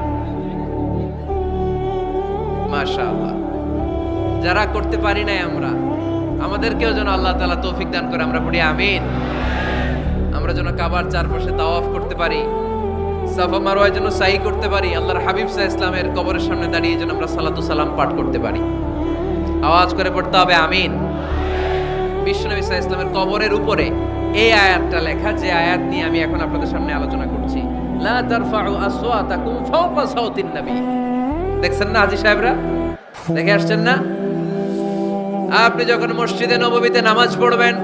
মাশাআল্লাহ। যারা করতে পারি নাই আমরা, আমাদেরকেও যেন আল্লাহ তাআলা তৌফিক দান করে, আমরা পড়ি আমিন। আমরা যেন কাবার চারপাশে তাওয়াফ করতে পারি, সাফা মারওয়ায় যেন সাই করতে পারি, আল্লাহর হাবিব সাল্লাল্লাহু আলাইহি ওয়াসাল্লামের কবরের সামনে দাঁড়িয়ে যেন আমরা সালাতু সালাম পাঠ করতে পারি। আওয়াজ করে পড়তে হবে আমিন। বিশ্বনবী সাল্লাল্লাহু আলাইহি ওয়াসাল্লামের কবরের উপরে এই আয়াতটা লেখা, যে আয়াত নিয়ে আমি এখন আপনাদের সামনে আলোচনা করছি। লা তারফাউ আসওয়াতাকুম ফাওকা সাওতিন নবী। দেখছেন না হাজী সাহেবরা, দেখে আসছেন না? আপনি যখন মসজিদে নববীতে নামাজ পড়বেন,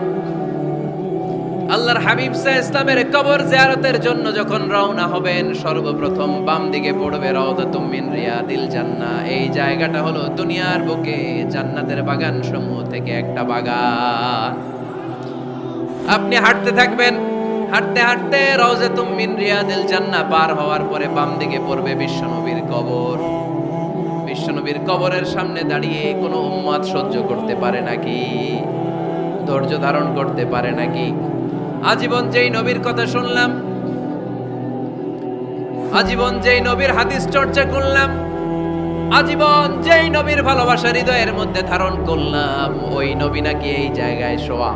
আল্লাহর হাবিব সাল্লাল্লাহু আলাইহি ওয়াসাল্লামের কবর জিয়ারতের জন্য যখন রওনা হবেন, সর্বপ্রথম বাম দিকে পড়বে রাউদাতুম মিন রিয়াদিল জান্নাহ। এই জায়গাটা হলো দুনিয়ার বুকে জান্নাতের বাগান সমূহ থেকে একটা বাগান। আপনি হাঁটতে থাকবেন, হাঁটতে হাঁটতে রাউদাতুম মিন রিয়াদিল জান্নাহ পার হওয়ার পরে বাম দিকে পড়বে বিশ্বনবীর কবর। বিশ্বনবীর কবরের সামনে দাঁড়িয়ে কোনো উম্মত সহ্য করতে পারে নাকি? ধৈর্য ধারণ করতে পারে নাকি? আজীবন যেই নবীর কথা শুনলাম, আজীবন যেই নবীর হাদিস চর্চা করলাম, আজীবন যেই নবীর ভালোবাসা হৃদয়ের মধ্যে ধারণ করলাম, ওই নবী নাকি এই জায়গায় শোয়া,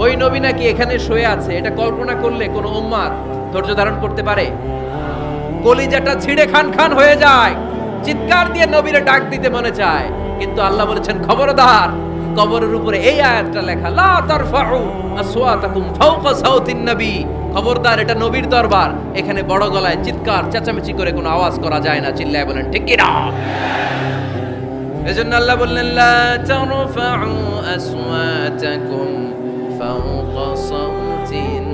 ওই নবী নাকি এখানে শুয়ে আছে, এটা কল্পনা করলে কোনো উম্মত ধৈর্য ধারণ করতে পারে? কলিজাটা ছিঁড়ে খান খান হয়ে যায়, চিৎকার দিয়ে নবীরে ডাক দিতে মনে চায়, কিন্তু আল্লাহ বলেছেন খবরদার, কবরের উপরে এই আয়াতটা লেখা, লা তারফাউ আসওয়াতাকুম ফাওকা সাওতিন নবী। খবরদার, এটা নবীর দরবার, এখানে বড় গলায় চিৎকার চেঁচামেচি করে কোনো আওয়াজ করা যায় না। চিল্লায় বলেন ঠিক কি না? এজন্য আল্লাহ বললেন, লা তারফাউ আসওয়াতাকুম ফাওকা সাওতিন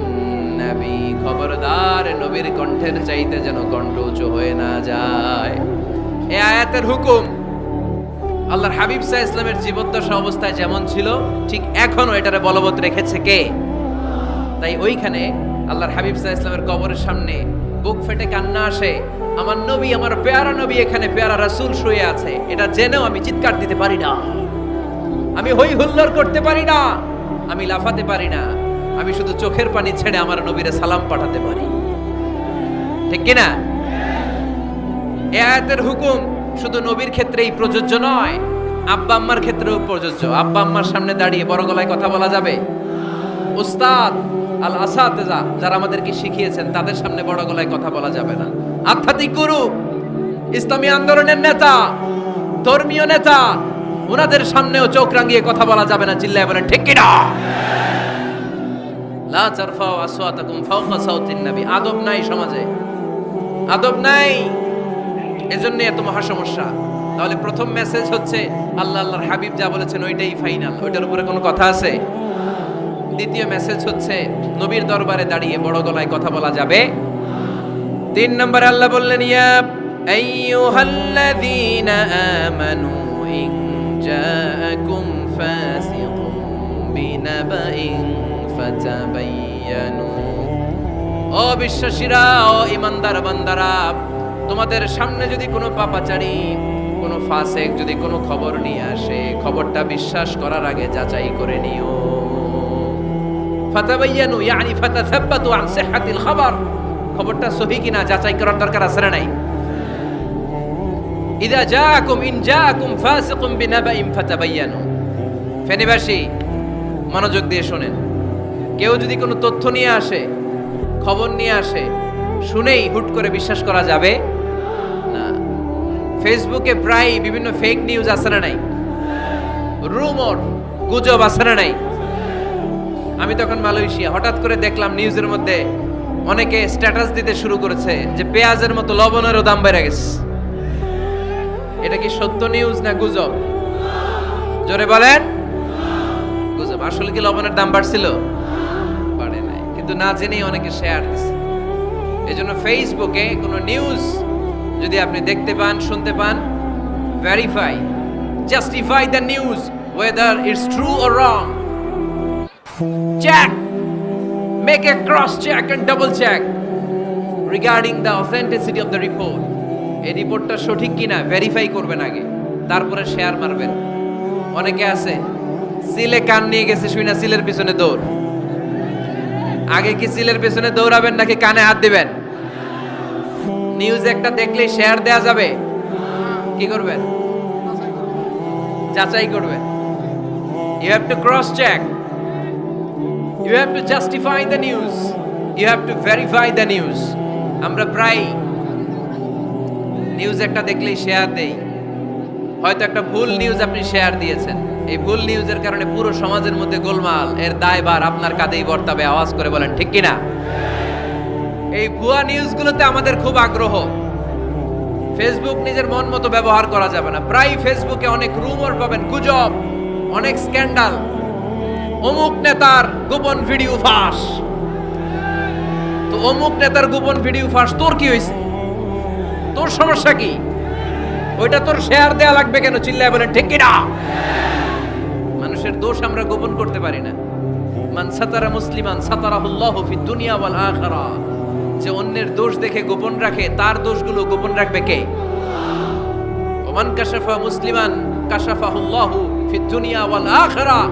নবী। খবরদার, নবীর কণ্ঠের চাইতে যেন কণ্ঠ উঁচু হয়ে না যায়। এই আয়াতের হুকুম আল্লাহর হাবিব সাল্লাল্লাহু আলাইহি ওয়াসাল্লামের জীবদ্দশা অবস্থায় যেমন ছিল, ঠিক এখনো এটারে বলবৎ রেখেছে কে? তাই ওইখানে আল্লাহর হাবিব সাল্লাল্লাহু আলাইহি ওয়াসাল্লামের কবরের সামনে বুক ফেটে কান্না আসে, আমার নবী, আমার পেয়ারা নবী এখানে, পেয়ারা রাসূল শুয়ে আছে, এটা জেনেও আমি চিৎকার দিতে পারি না, আমি হই হুল্লোড় করতে পারি না, আমি লাফাতে পারি না, আমি শুধু চোখের পানি ছেড়ে আমার নবীরে সালাম পাঠাতে পারি। ঠিক কি না? এই আয়াতের হুকুম শুধু নবীর ক্ষেত্রেই প্রযোজ্য নয়, আব্বা আম্মার ক্ষেত্রেও প্রযোজ্য। আব্বা আম্মার সামনে দাঁড়িয়ে বড় গলায় কথা বলা যাবে? উস্তাদ আল আসাতিজা যারা আমাদেরকে শিখিয়েছেন, তাদের সামনে বড় গলায় কথা বলা যাবে না। আধ্যাত্মিক গুরু, ইসলামী আন্দোলনের নেতা, ধর্মীয় নেতা, ওনাদের সামনেও চোখ রাঙিয়ে কথা বলা যাবে না। চিল্লায় বলেন ঠিক কি না? লা তারফাউ আসওয়াতাকুম ফাওকা সাওতিন নবী। আদব নাই সমাজে, আদব নাই, এজন্য এত মহা সমস্যা। তাহলে প্রথম মেসেজ হচ্ছে আল্লাহ আল্লাহর হাবিব যা বলেছেন ওইটাই ফাইনাল, ওইটার উপরে কোনো কথা আছে? দ্বিতীয় মেসেজ হচ্ছে নবীর দরবারে দাঁড়িয়ে বড় গলায় কথা বলা যাবে। 3 নম্বরে আল্লাহ বললেন, ইয়া আইয়ুহাল্লাযীনা আমানু ইন জাআকুম ফাসিকুম বিনাবাইন ফাতাবায়ানু। ও বিশ্বাসীরা, ও ঈমানদার বান্দারা, তোমাদের সামনে যদি কোনো পাপাচারী, কোনো ফাসিক যদি কোনো খবর নিয়ে আসে, খবরটা বিশ্বাস করার আগে যাচাই করে নিও। ফাতাবায়ানু ইয়ানি ফাতাসাব্বাতু আন সিহহাতিল খবর। খবরটা সহি কিনা যাচাই করার দরকার আছে না নাই? ইযা জাআকুম ইন জাআকুম ফাসিকুম বিনাবাইন ফাতাবায়ানু। ফেনীবাসী মনোযোগ দিয়ে শুনেন, কেউ যদি কোনো তথ্য নিয়ে আসে, খবর নিয়ে আসে, শুনেই হুট করে বিশ্বাস করা যাবে না। ফেসবুকে প্রায় বিভিন্ন ফেক নিউজ আছে না নাই? রুমর, গুজব আছে না নাই? আমি তখন মালয়েশিয়া, হঠাৎ করে দেখলাম নিউজের মধ্যে অনেকে স্ট্যাটাস দিতে শুরু করেছে যে পেঁয়াজের মতো লবণেরও দাম বেড়ে গেছে। এটা কি সত্য নিউজ না গুজব? জোরে বলেন। গুজব। আসলে কি লবণের দাম বাড়ছিল? বাড়ে নাই, কিন্তু না জেনেই অনেকে শেয়ার দিচ্ছে। এজন্য ফেসবুকে কোনো নিউজ যদি আপনি দেখতে পান, শুনতে পান, verify, justify the news whether it's true or wrong. Check, make a cross check and double check regarding the authenticity of the report. এই রিপোর্টটা সঠিক কিনা ভেরিফাই করবেন আগে, তারপরে শেয়ার মারবেন। অনেকে আছে সিলে কান নিয়ে গেছে, শুইনা সিলের পিছনে দৌড়। আগে কি সিলের পিছনে দৌড়াবেন নাকি কানে হাত দিবেন? নিউজ একটা দেখলে শেয়ার দেয়া যাবে, কি করবেন? যাচাই করবেন। You have to cross check, you have to justify the news, you have to verify the news. আমরা প্রায় নিউজ একটা দেখলেই শেয়ার দেই, হয়তো একটা ভুল নিউজ আপনি শেয়ার দিয়েছেন, এই ভুল নিউজের কারণে পুরো সমাজের মধ্যে গোলমাল, এর দায়ভার আপনার কাঁধেই বর্তাবে। আওয়াজ করে বলেন ঠিক কিনা? এই ভুয়া নিউজগুলোতে আমাদের খুব আগ্রহ। ফেসবুক নিজের মন মতো ব্যবহার করা যাবে না। প্রায় ফেসবুকে অনেক রুমর পাবেন, গুজব, অনেক স্ক্যান্ডাল। অমুক নেতার গোপন ভিডিও ফাঁস। তো অমুক নেতার গোপন ভিডিও ফাঁস, তোর কি হয়েছে? তোর সমস্যা কি? ওইটা তোর শেয়ার দেয়া লাগবে কেন? চিল্লায় বলেন ঠিক কিনা? মানুষের দোষ আমরা গোপন করতে পারি না। মান সাতারা মুসলিমান সাতারাহুল্লাহু ফিদ দুনিয়া ওয়াল আখিরাহ। যে অন্যের দোষ দেখে গোপন রাখে, তার দোষগুলো গোপন রাখবে কে? ওমান কাশাফা মুসলিমান কাশাফাহুল্লাহু ফিদ দুনিয়া ওয়াল আখিরাহ।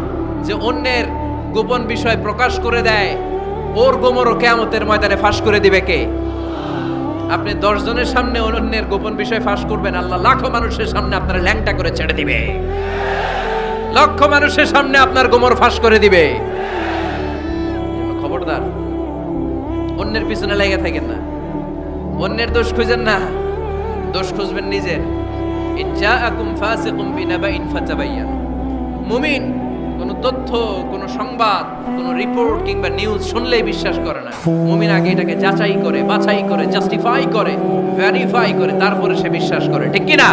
যে অন্যের গোপন বিষয় প্রকাশ করে দেয়, ওর গোমরও কিয়ামতের ময়দানে ফাঁস করে দিবে কে? আপনি 10 জনের সামনে অন্যের গোপন বিষয় ফাঁস করবেন, আল্লাহ লাখো মানুষের সামনে আপনার ল্যাংটা করে ছেড়ে দিবে। লক্ষ মানুষের সামনে আপনার গোমর ফাঁস করে দিবে। খবরদার, অন্যের পিছনে লেগে থাকেন না, অন্যের দোষ খুঁজেন না, দোষ খুঁজবেন নিজের। ইন জাআকুম ফাসিকুম বিনাবাইন ফাতাবায়ান। মুমিন কোন তথ্য, কোন সংবাদ, কোন রিপোর্ট কিংবা নিউজ শুনলেই বিশ্বাস করে না। মুমিন আগে এটাকে যাচাই করে, বাছাই করে, জাস্টিফাই করে, ভেরিফাই করে, তারপরে সে বিশ্বাস করে। ঠিক কি না?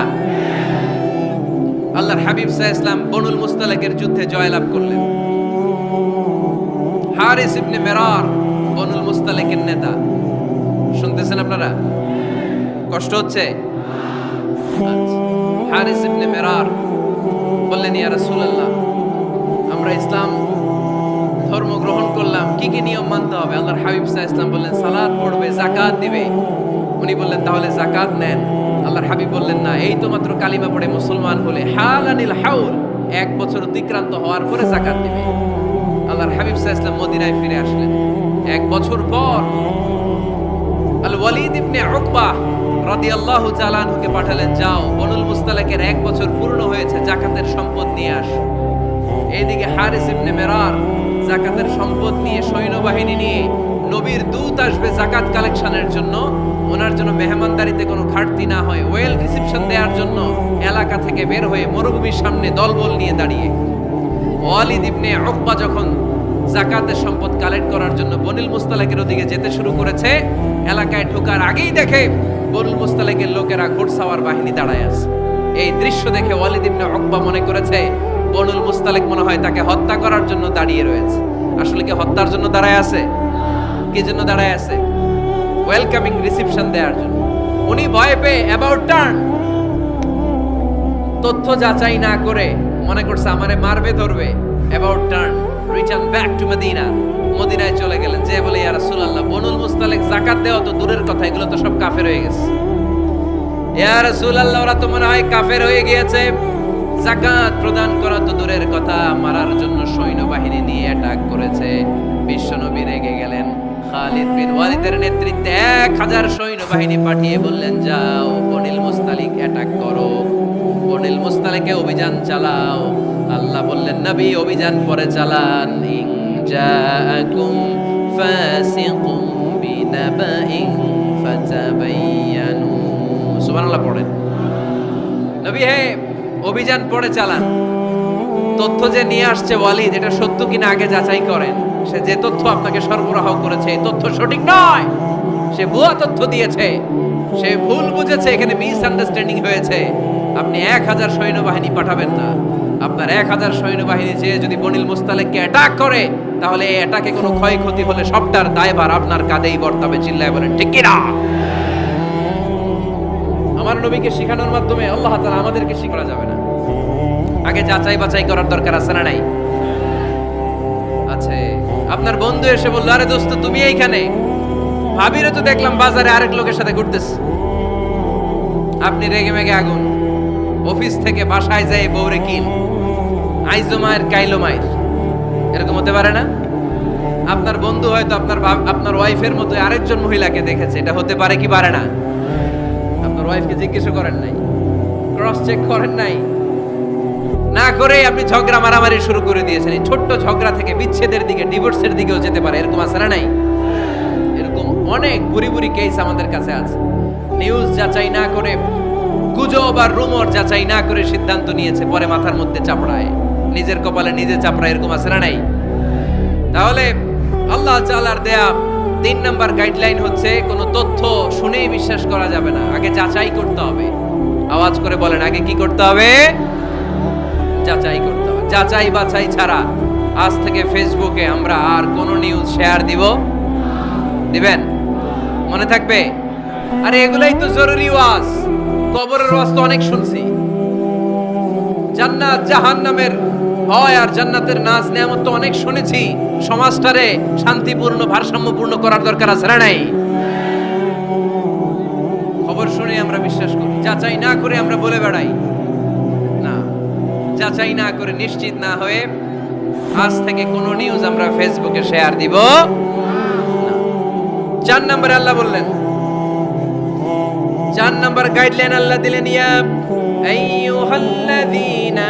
আল্লাহর হাবিব সাল্লাল্লাহু আলাইহি ওয়াসাল্লাম বনুল মুস্তালিকের যুদ্ধে জয়লাভ করলেন। হারিস ইবনে মিরার বনুল মুস্তালিকের নেতা। শুনতেছেন আপনারা? কষ্ট হচ্ছে? হারিস ইবনে মিরার বললেন, ইয়া রাসূলুল্লাহ, আমরা ইসলাম ধর্ম গ্রহণ করলাম, কি কি নিয়ম মানতে হবে? আল্লাহর হাবিব সাল্লাল্লাহু আলাইহি ওয়াসাল্লাম বললেন, সালাত পড়বে, যাকাত দিবে। উনি বললেন, তাহলে যাকাত নেন। আল্লাহর হাবিব বললেন, না, এই তো মাত্র কালিমা পড়ে মুসলমান হলে হালানিল হাউল, 1 বছর অতিক্রান্ত হওয়ার পরে যাকাত দিবে। আল্লাহর হাবিব সাল্লাল্লাহু আলাইহি ওয়াসাল্লাম মদিনায় ফিরে আসলেন। 1 বছর পর আল ওয়ালিদ ইবনে উকবা রাদিয়াল্লাহু তাআলা আনহুকে পাঠালেন, যাও বনুল মুস্তালিকের 1 বছর পূর্ণ হয়েছে, যাকাতের সম্পদ নিয়ে আসো। এইদিকে হারিস ইবনে মিরার যাকাতের সম্পদ নিয়ে, সৈন্যবাহিনী নিয়ে, নবীর দূত আসবে যাকাত কালেকশনের জন্য, ওনার জন্য মেহমানদারিতে কোনো ঘাটতি না হয়, ওয়েল রিসেপশন দেওয়ার জন্য এলাকা থেকে বের হয়ে মরুভূমির সামনে দলবল নিয়ে দাঁড়িয়ে। ওয়ালিদ ইবনে উকবা যখন যাকাতের সম্পদ কালেক্ট করার জন্য বনুল মুস্তালিকের ওদিকে যেতে শুরু করেছে, এলাকায় ঢোকার আগেই দেখে বনুল মুস্তালিকের লোকেরা ঘোড়সাওয়ার বাহিনী দাঁড়ায় আছে। এই দৃশ্য দেখে ওয়ালিদ ইবনে উকবা মনে করেছে বনুল মুস্তালিক মনে হয় তাকে হত্যা করার জন্য দাঁড়িয়ে রয়েছে। আসলে কি হত্যার জন্য দাঁড়ায় আছে? কি জন্য দাঁড়ায় আছে? ওয়েলকামিং রিসেপশন দেওয়ার জন্য। উনি ভয় পেয়ে অ্যাবাউট টার্ন, তথ্য যাচাই না করে মনে করছে আমারে মারবে, ধরবে, about turn, return back to Medina. মদিনায় চলে গেলেন, যে বলে, ইয়া রাসূলুল্লাহ, বনুল মুস্তালিক যাকাত দেওয়া তো দূরের কথা, এগুলো তো সব কাফের হয়ে গেছে। ইয়া রাসূলুল্লাহ, ওরা তো মনে হয় কাফের হয়ে গিয়েছে, যাকাত প্রদান করা তো দূরের কথা, মারার জন্য সৈন্যবাহিনী নিয়ে অ্যাটাক করেছে। বিশ্বনবী রেগে গেলেন। খালিদ বিন ওয়ালিদের নেতৃত্বে 1000 সৈন্যবাহিনী পাঠিয়ে বললেন, যাও বনুল মুস্তালিক অ্যাটাক করো, বনুল মুস্তালিকে অভিযান চালাও। আল্লাহ বললেন, নবী অভিযান পরে চালান। ইন জাআকুম ফাসিকুম বিনাবাইন ফাতাবায়ানু। সুবহানাল্লাহ পড়েন। নবী হে, অভিযান পরে চালান। তথ্য যে নিয়ে আসছে ওয়ালিদ, এটা সত্য কিনা আগে যাচাই করেন। সে যে তথ্য আপনাকে সরবরাহ করেছে, এই তথ্য সঠিক নয়, সে ভুয়া তথ্য দিয়েছে, সে ভুল বুঝেছে, এখানে মিস আন্ডারস্ট্যান্ডিং হয়েছে। আপনি 1000 সৈন্যবাহিনী পাঠাবেন না। আপনার 1000 সৈন্যবাহিনী যে যদি বনুল মুস্তালিককে অ্যাটাক করে, তাহলে এই অ্যাটাকে কোনো ক্ষয়ক্ষতি হলে সবটার দায়ভার আপনার কাঁধেই বর্তাবে। চিল্লায় বলেন ঠিক কি না? আমার নবীকে শেখানোর মাধ্যমে আল্লাহ তাআলা আমাদেরকে শিখা যাবে না। আগে যাচাই বাছাই করার দরকার আছে না নাই? আছে। আপনার বন্ধু এসে বলল, আরে দোস্ত তুমি এইখানে, ভাবিরে তো দেখলাম বাজারে আরেক লোকের সাথে ঘুরতেছে। আপনি রেগে মেগে আগুন। অফিস থেকে বাসায় যায় বউরে কিন, আইজো মায়ের কাইলো মায়ের, এরকম হতে পারে না? আপনার বন্ধু হয়তো আপনার ওয়াইফের মতো আরেকজন মহিলাকে দেখেছে, এটা হতে পারে কি পারে না? আপনার ওয়াইফকে জিজ্ঞেস করেন নাই, ক্রস চেক করেন নাই, না করে আপনি ঝগড়া মারামারি শুরু করে দিয়েছেন। এই ছোট্ট ঝগড়া থেকে বিচ্ছেদের দিকে, ডিভোর্সের দিকেও যেতে পারে। এরকম আছে না নাই? এরকম অনেক বুড়ি বুড়ি কেস আমাদের কাছে আছে। নিউজ যাচাই না করে গুজব আর রুমর যাচাই না করে সিদ্ধান্ত নিয়েছে, পরে মাথার মধ্যে চাপড়ায়, নিজের কপালে নিজে চাপড়ায়, এরকম আছে না নাই? তাহলে আল্লাহ তাআলার দেয়া 3 নাম্বার গাইডলাইন হচ্ছে কোন তথ্য শুনেই বিশ্বাস করা যাবে না, আগে যাচাই করতে হবে। আওয়াজ করে বলেন, আগে কি করতে হবে? যাচাই করতে হবে। যাচাই বাছাই ছাড়া আজ থেকে ফেসবুকে আমরা আর কোন নিউজ শেয়ার দিবেন? মনে থাকবে? আরে এগুলাই তো জরুরি ওয়াজ। কবরের ওয়াজ তো অনেক শুনছি, জান্নাত জাহান্নামের ভয় আর জান্নাতের নাজ নেয়ামত তো অনেক শুনেছি। সমাজটারে শান্তিপূর্ণ ভারসাম্যপূর্ণ করার দরকার আছে না নাই? খবর শুনে আমরা বিশ্বাস করি, যাচাই না করে আমরা বলে বেড়াই না। যাচাই না করে নিশ্চিত না হয়ে আজ থেকে কোনো নিউজ আমরা ফেসবুকে শেয়ার দিব না। 4 নম্বরে আল্লাহ বললেন, 4 নম্বর গাইডলাইন আল্লাহ দিলেন, ইয়া আইয়ুহাল্লাযীনা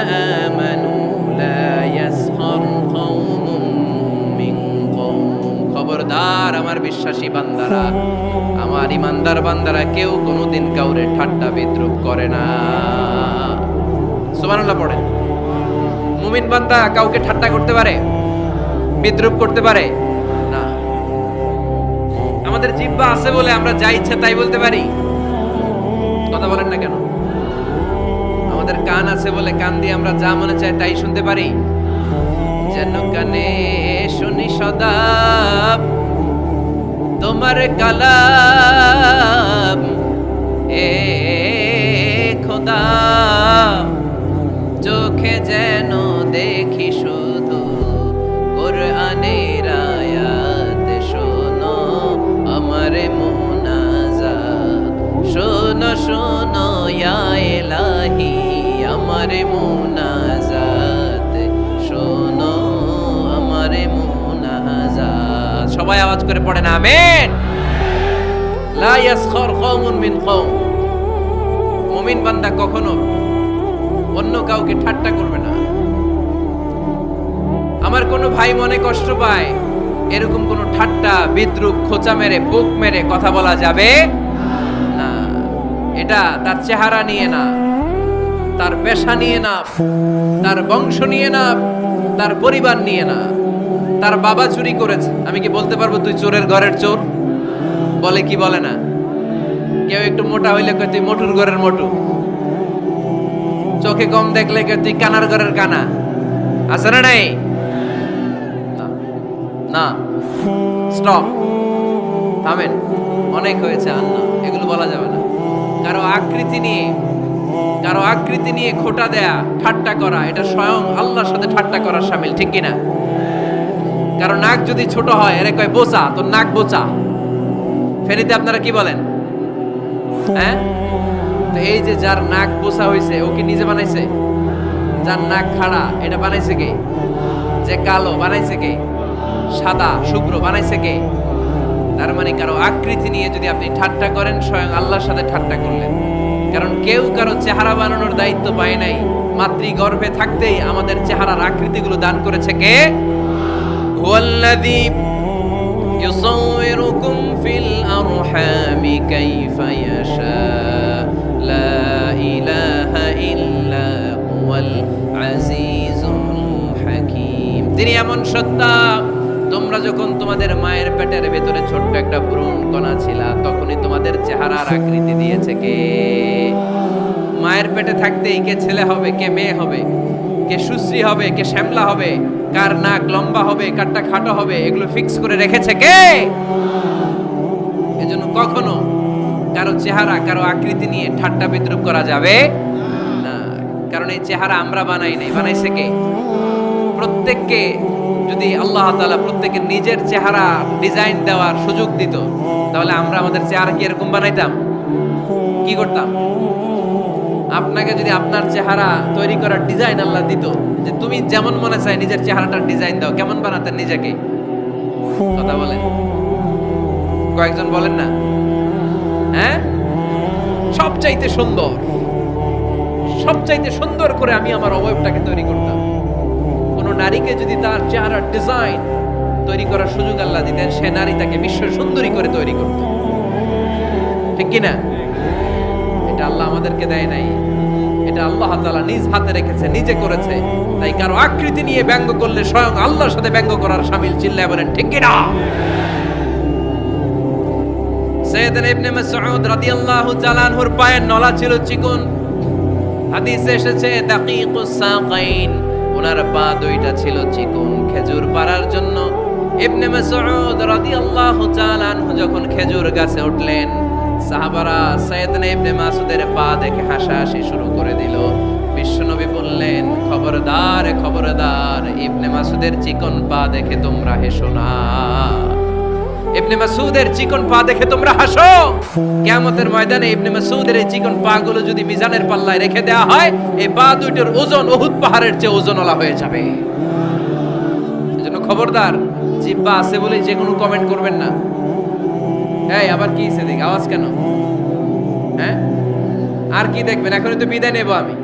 আমানু লা ইয়াসখার কওমুম মিন কওম। খবরদার আমার বিশ্বাসী বান্দারা, আমার ইমানদার বান্দারা কেউ কোনোদিন কাউরে ঠাট্টা বিদ্রূপ করে না। সুবহানাল্লাহ পড়েন। মুমিন বান্দা কাউকে ঠাট্টা করতে পারে, বিদ্রূপ করতে পারে না। আমাদের জিহ্বা আছে বলে আমরা যা ইচ্ছা তাই বলতে পারি, কথা বলেন না কেন? আমাদের কান আছে বলে কান দিয়ে আমরা যা মনে চাই তাই শুনতে পারি। যেন কানে শুনি সদা তোমার কালাম, এ খোদা চোখে যেন দেখি শুধু কোরআনের আয়াত। শোনো আমার মুনাজাত, শোনো শোনো ইয়া ইলাহি আমার মুনাজাত, শোনো আমার মুনাজাত। সবাই আওয়াজ করে পড়েন আমিন। লা ইয়াসখার কওমুন মিন কওম। মুমিন বান্দা কখনো অন্য কাউকে ঠাট্টা করবে না। আমার কোনো ভাই মনে কষ্ট পায়, এরকম কোনো ঠাট্টা বিদ্রূপ খোঁচা মেরে বুক মেরে কথা বলা যাবে না। এটা তার চেহারা নিয়ে না, তার পেশা নিয়ে না, তার বংশ নিয়ে না, তার পরিবার নিয়ে না। তার বাবা চুরি করেছে, আমি কি বলতে পারবো তুই চোরের ঘরের চোর? বলে কি বলে না? কেউ একটু মোটা হইলে কয় তুই মোটুর ঘরের মোটু, চোখে কম দেখলে কয় তুই কানার ঘরের কানা। আছে না নাই? না, স্টপ, থামেন, অনেক হয়েছে। আল্লাহ এগুলো বলা যাবে না। কারো আকৃতি নিয়ে খোটা দেয়া, ঠাট্টা করা, এটা স্বয়ং আল্লাহর সাথে ঠাট্টা করার শামিল, ঠিক কিনা? কারণ নাক যদি ছোট হয়, এর কয় বোচা, তো নাক বোচা। ফেনীতে আপনারা কি বলেন? হ্যাঁ, তো এই যে যার নাক বোচা হয়েছে, ও কি নিজে বানাইছে? যার নাক খাড়া, এটা বানাইছে কে? যে কালো বানাইছে কে? সাদা শুভ্র বানাইছে কে? তার মানে কারো আকৃতি নিয়ে যদি আপনি ঠাট্টা করেন, স্বয়ং আল্লাহর সাথে ঠাট্টা করলেন। কারণ কেউ কারো চেহারা বানানোর দায়িত্ব পায় নাই। মাতৃগর্ভে থাকতেই আমাদের চেহারার আকৃতিগুলো দান করেছে কে? হুয়াল্লাযী ইউসাউইরুকুম ফিল আরহামি কাইফা ইয়াশা লা ইলাহা ইল্লা হুয়াল আজিজুল হাকীম। তিনি এমন সত্তা, তোমরা যখন তোমাদের মায়ের পেটের ভেতরে ছোট্ট একটা ভ্রূণ কণা ছিলা, তখনই তোমাদের চেহারার আকৃতি দিয়েছে কে? মায়ের পেটে থাকতেই কে ছেলে হবে, কে মেয়ে হবে, কে সুশ্রী হবে, কে শ্যামলা হবে, কার নাক লম্বা হবে, কারটা খাটো হবে, এগুলো ফিক্স করে রেখেছে কে? এজন্য কখনো কারো চেহারা, কারো আকৃতি নিয়ে ঠাট্টা বিদ্রূপ করা যাবে না। কারণ এই চেহারা আমরা বানাই নাই, বানাইছে কে? প্রত্যেককে যদি আল্লাহ তাআলা প্রত্যেকের নিজের চেহারা ডিজাইন দেওয়ার সুযোগ দিত, তাহলে আমরা আমাদের চেহারা কি এরকম বানাইতাম? কি করতাম? আপনাকে যদি আপনার চেহারা তৈরি করার ডিজাইন আল্লাহ দিত, যে তুমি যেমন মনে চাই নিজের চেহারাটার ডিজাইন দাও, কেমন বানাতেন নিজেকে? কথা বলেন, কয়েকজন বলেন না? হ্যাঁ, সবচাইতে সুন্দর করে আমি আমার অবয়বটাকে তৈরি করতাম। কোন নারীকে যদি তার চেহারার ডিজাইন তৈরি করার সুযোগ আল্লাহ দিতেন, সে নারী তাকে বিশ্ব সুন্দরী করে তৈরি করত, ঠিক কিনা? এটা আল্লাহ আমাদেরকে দেয় নাই, এটা আল্লাহ তাআলা নিজ হাতে রেখেছে, নিজে করেছে। তাই কারো আকৃতি নিয়ে ব্যঙ্গ করলে স্বয়ং আল্লাহর সাথে ব্যঙ্গ করার শামিল। চিল্লায় বলেন ঠিক কি না? সাইয়েদনা ইবনে মাসউদ রাদিয়াল্লাহু তাআলা আনহুর পায়ের নলা ছিল চিকন। হাদিসে এসেছে দাকিকুস সাকাইন, ওনার পা দুইটা ছিল চিকন। খেজুর পাড়ার জন্য ইবনে মাসউদ রাদিয়াল্লাহু তাআলা আনহু যখন খেজুর গাছে উঠলেন, সাহাবারা সাইয়েদনা ইবনে মাসউদের পা দেখে হাসাহাসি শুরু করে দিল। বিশ্বনবী বললেন, খবরদার খবরদার, ইবনে মাসউদের চিকন পা দেখে তোমরা হেসো না। ইবনে মাসউদের চিকন পা দেখে তোমরা হাসো। কিয়ামতের ময়দানে ইবনে মাসউদের এই চিকন পা গুলো যদি মিজানের পাল্লায় রেখে দেওয়া হয়, এই পা দুইটার ওজন উহুদ পাহাড়ের চেয়ে ওজনওয়ালা হয়ে যাবে। এজন্য খবরদার, জিহ্বা আছে বলে যে কোনো কমেন্ট করবেন না। এই আবার কি হইছে দেখ, আওয়াজ কেন? হ্যাঁ, আর কি দেখবেন? এখনই তো বিদায় নেব আমি।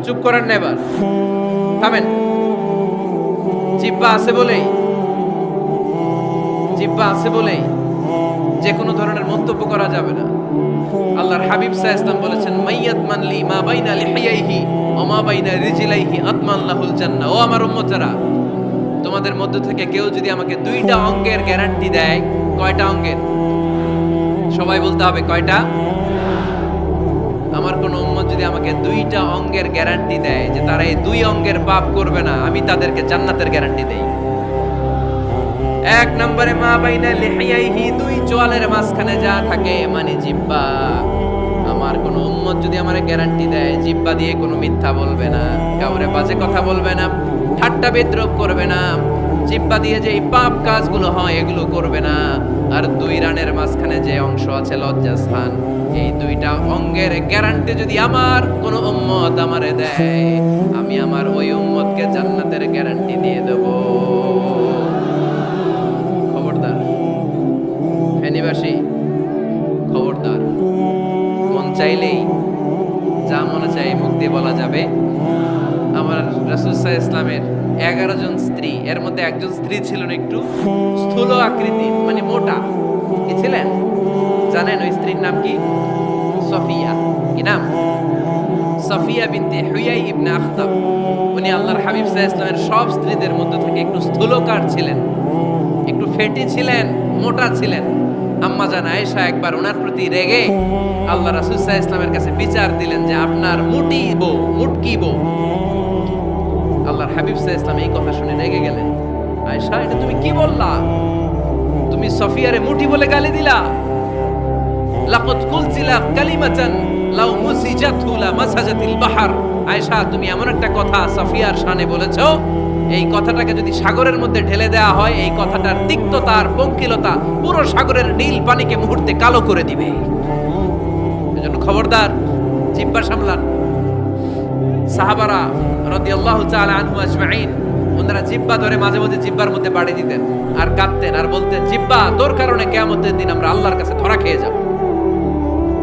চুপ করেন না, এবার থামেন। জিহ্বা আছে বলেই যে কোনো ধরনের মন্তব্য করা যাবে না। আল্লাহর হাবিব সাল্লাল্লাহু আলাইহি ওয়াসাল্লাম বলেছেন, মাইয়াত মানলি মা বাইনা লিহিয়াইহি ওয়া মা বাইনা রিজলাইহি আতমান লাহুল জান্নাহ। ও আমার উম্মতেরা, তোমাদের মধ্য থেকে কেউ যদি আমাকে দুইটা অঙ্গের গ্যারান্টি দেয়, কয়টা অঙ্গের? সবাই বলতে হবে কয়টা? আমার কোন উম্মত যদি আমাকে দুইটা অঙ্গের গ্যারান্টি দেয় যে তারা এই দুই অঙ্গের পাপ করবে না, আমি তাদেরকে জান্নাতের গ্যারান্টি দেই। এক নম্বরে মা বাইনা লিহিয়াইহি, দুই চোয়ালের মাঝখানে যা থাকে মানে জিহ্বা। আমার কোন উম্মত যদি আমারে গ্যারান্টি দেয় জিহ্বা দিয়ে কোনো মিথ্যা বলবে না, কাউরে বাজে কথা বলবে না, ঠাট্টা বিদ্রূপ করবে না, জিহ্বা দিয়ে যে পাপ কাজগুলো হয় এগুলো করবে না, আর দুই রানের মাঝখানে যে অংশ আছে লজ্জাস্থান, এই দুইটা অঙ্গের গ্যারান্টি যদি আমার কোন উম্মত আমারে দেয়, আমি আমার ওই উম্মতকে জান্নাতের গ্যারান্টি দিয়ে দেব। খবরদার ফেনীবাসী, খবরদার। মন চাইলেই যা মনে চাই মুখ দিয়ে বলা যাবে। আমার রাসূল সাল্লাল্লাহু আলাইহি ওয়াসাল্লামের 11 জন স্ত্রী, এর মধ্যে একজন স্ত্রী ছিলেন একটু স্থূল আকৃতির, মানে মোটা। কি ছিলেন জানেন? ওই স্ত্রীর নাম কি? সফিয়া। কি নাম? সফিয়া বিনতে হুয়াই ইবনে আখতাব। উনি আল্লাহর হাবিব সাল্লাল্লাহু আলাইহি ওয়াসাল্লামের সব স্ত্রীদের মধ্যে থেকে একটু স্থূলকার ছিলেন, একটু ফেটি ছিলেন, মোটা ছিলেন। আম্মা জান আয়েশা একবার ওনার প্রতি রেগে আল্লাহ রাসূল সাল্লাল্লাহু আলাইহি ওয়াসাল্লামের কাছে বিচার দিলেন যে আপনার মুটকি বউ। আল্লাহর হাবিব সাল্লাল্লাহু আলাইহি ওয়াসাল্লাম এই কথা শুনে রেগে গেলেন। আয়েশা, এটা তুমি কি বললা? তুমি সফিয়ারে মুটি বলে গালি দিলা। লাকাদ কুলতিলা কালিমাতান লাউ মুসিজাতু লা মাসাজাতিল বাহর। আয়েশা, তুমি এমন একটা কথা সফিয়ার শানে বলেছো, এই কথাটাকে যদি সাগরের মধ্যে ঢেলে দেওয়া হয়, এই কথাটার তিক্ততা আর পঙ্কিলতা পুরো সাগরের নীল পানিকে মুহূর্তে কালো করে দিবে। এজন্য খবরদার, জিহ্বা সামলান। সাহাবারা রাদিয়াল্লাহু তাআলা আনহু আজমাইন, ওনারা জিহ্বা ধরে মাঝে মাঝে জিহ্বার মধ্যে বাড়ি দিতেন আর কাঁদতেন আর বলতেন, জিহ্বা, তোর কারণে কিয়ামতের দিন আমরা আল্লাহর কাছে ধরা খেয়ে যাব।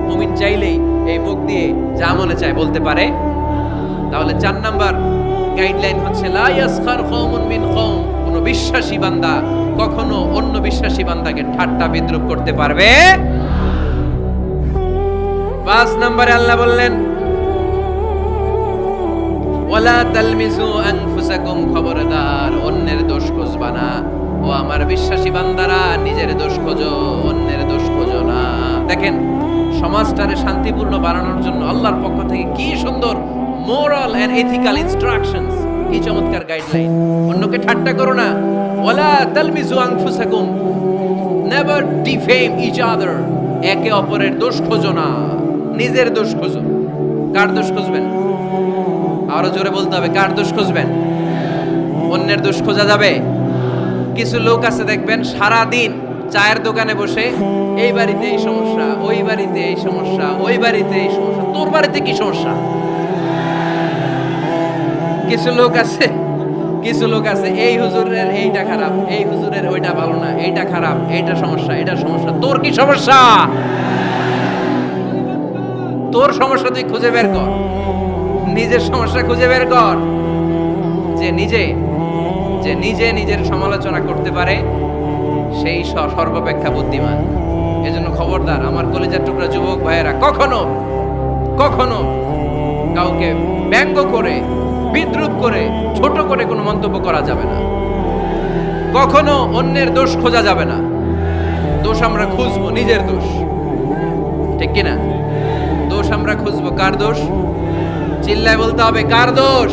মুমিন চাইলেই এই মুখ দিয়ে যা মনে চায় বলতে পারে। তাহলে 4 নাম্বার গাইডলাইন হচ্ছে লা ইয়াসখার কওমুন মিন কওম, কোন বিশ্বাসী বান্দা কখনো অন্য বিশ্বাসী বান্দাকে ঠাট্টা বিদ্রূপ করতে পারবে। 5 নম্বরে আল্লাহ বললেন, ওয়ালা তালমিজু আনফুসাকুম, খবরদার অন্যের দোষ খুঁজবা না। ও আমার বিশ্বাসী বান্দারা, নিজের দোষ খোঁজো, অন্যের দোষ খোঁজো না। দেখেন, সমাজটারে শান্তিপূর্ণ বানানোর জন্য আল্লাহর পক্ষ থেকে কি সুন্দর মোরাল এন্ড এথিক্যাল ইনস্ট্রাকশনস, কি চমৎকার গাইডলাইন। অন্যকে ঠাট্টা করো না। ওয়ালা তালমিজু আনফুসাকুম, নেভার ডিফেম ইচ আদার, একে অপরের দোষ খোঁজো না, নিজের দোষ খোঁজো। কার দোষ খুঁজবেন? আরো জোরে বলতে হবে, কার দোষ খুঁজবেন? অন্যের দোষ খোঁজা যাবে? কিছু লোক আছে দেখবেন সারা দিন চায়ের দোকানে বসে এই বাড়িতে এই সমস্যা, ওই বাড়িতে এই সমস্যা, ওই বাড়িতে এই সমস্যা, তোর বাড়িতে কি সমস্যা? কিছু লোক আছে এই হুজুরের এইটা খারাপ, এই হুজুরের ওইটা ভালো না, এইটা খারাপ, এইটা সমস্যা, এটা সমস্যা। তোর কি সমস্যা? তোর সমস্যা তুই খুঁজে বের কর, নিজের সমস্যা খুঁজে বের কর। যে নিজে নিজের সমালোচনা করতে পারে সেই সর্বাপেক্ষা বুদ্ধিমান। এজন্য খবরদার আমার কলিজার টুকরা যুবক ভাইয়েরা, কখনো কাউকে ব্যঙ্গ করে, বিদ্রুপ করে, ছোট করে কোনো মন্তব্য করা যাবে না। কখনো অন্যের দোষ খোঁজা যাবে না। দোষ আমরা খুঁজবো, নিজের দোষ, ঠিক কিনা? দোষ আমরা খুঁজবো, কার দোষ? চিল্লায় বলতে হবে, কার দোষ?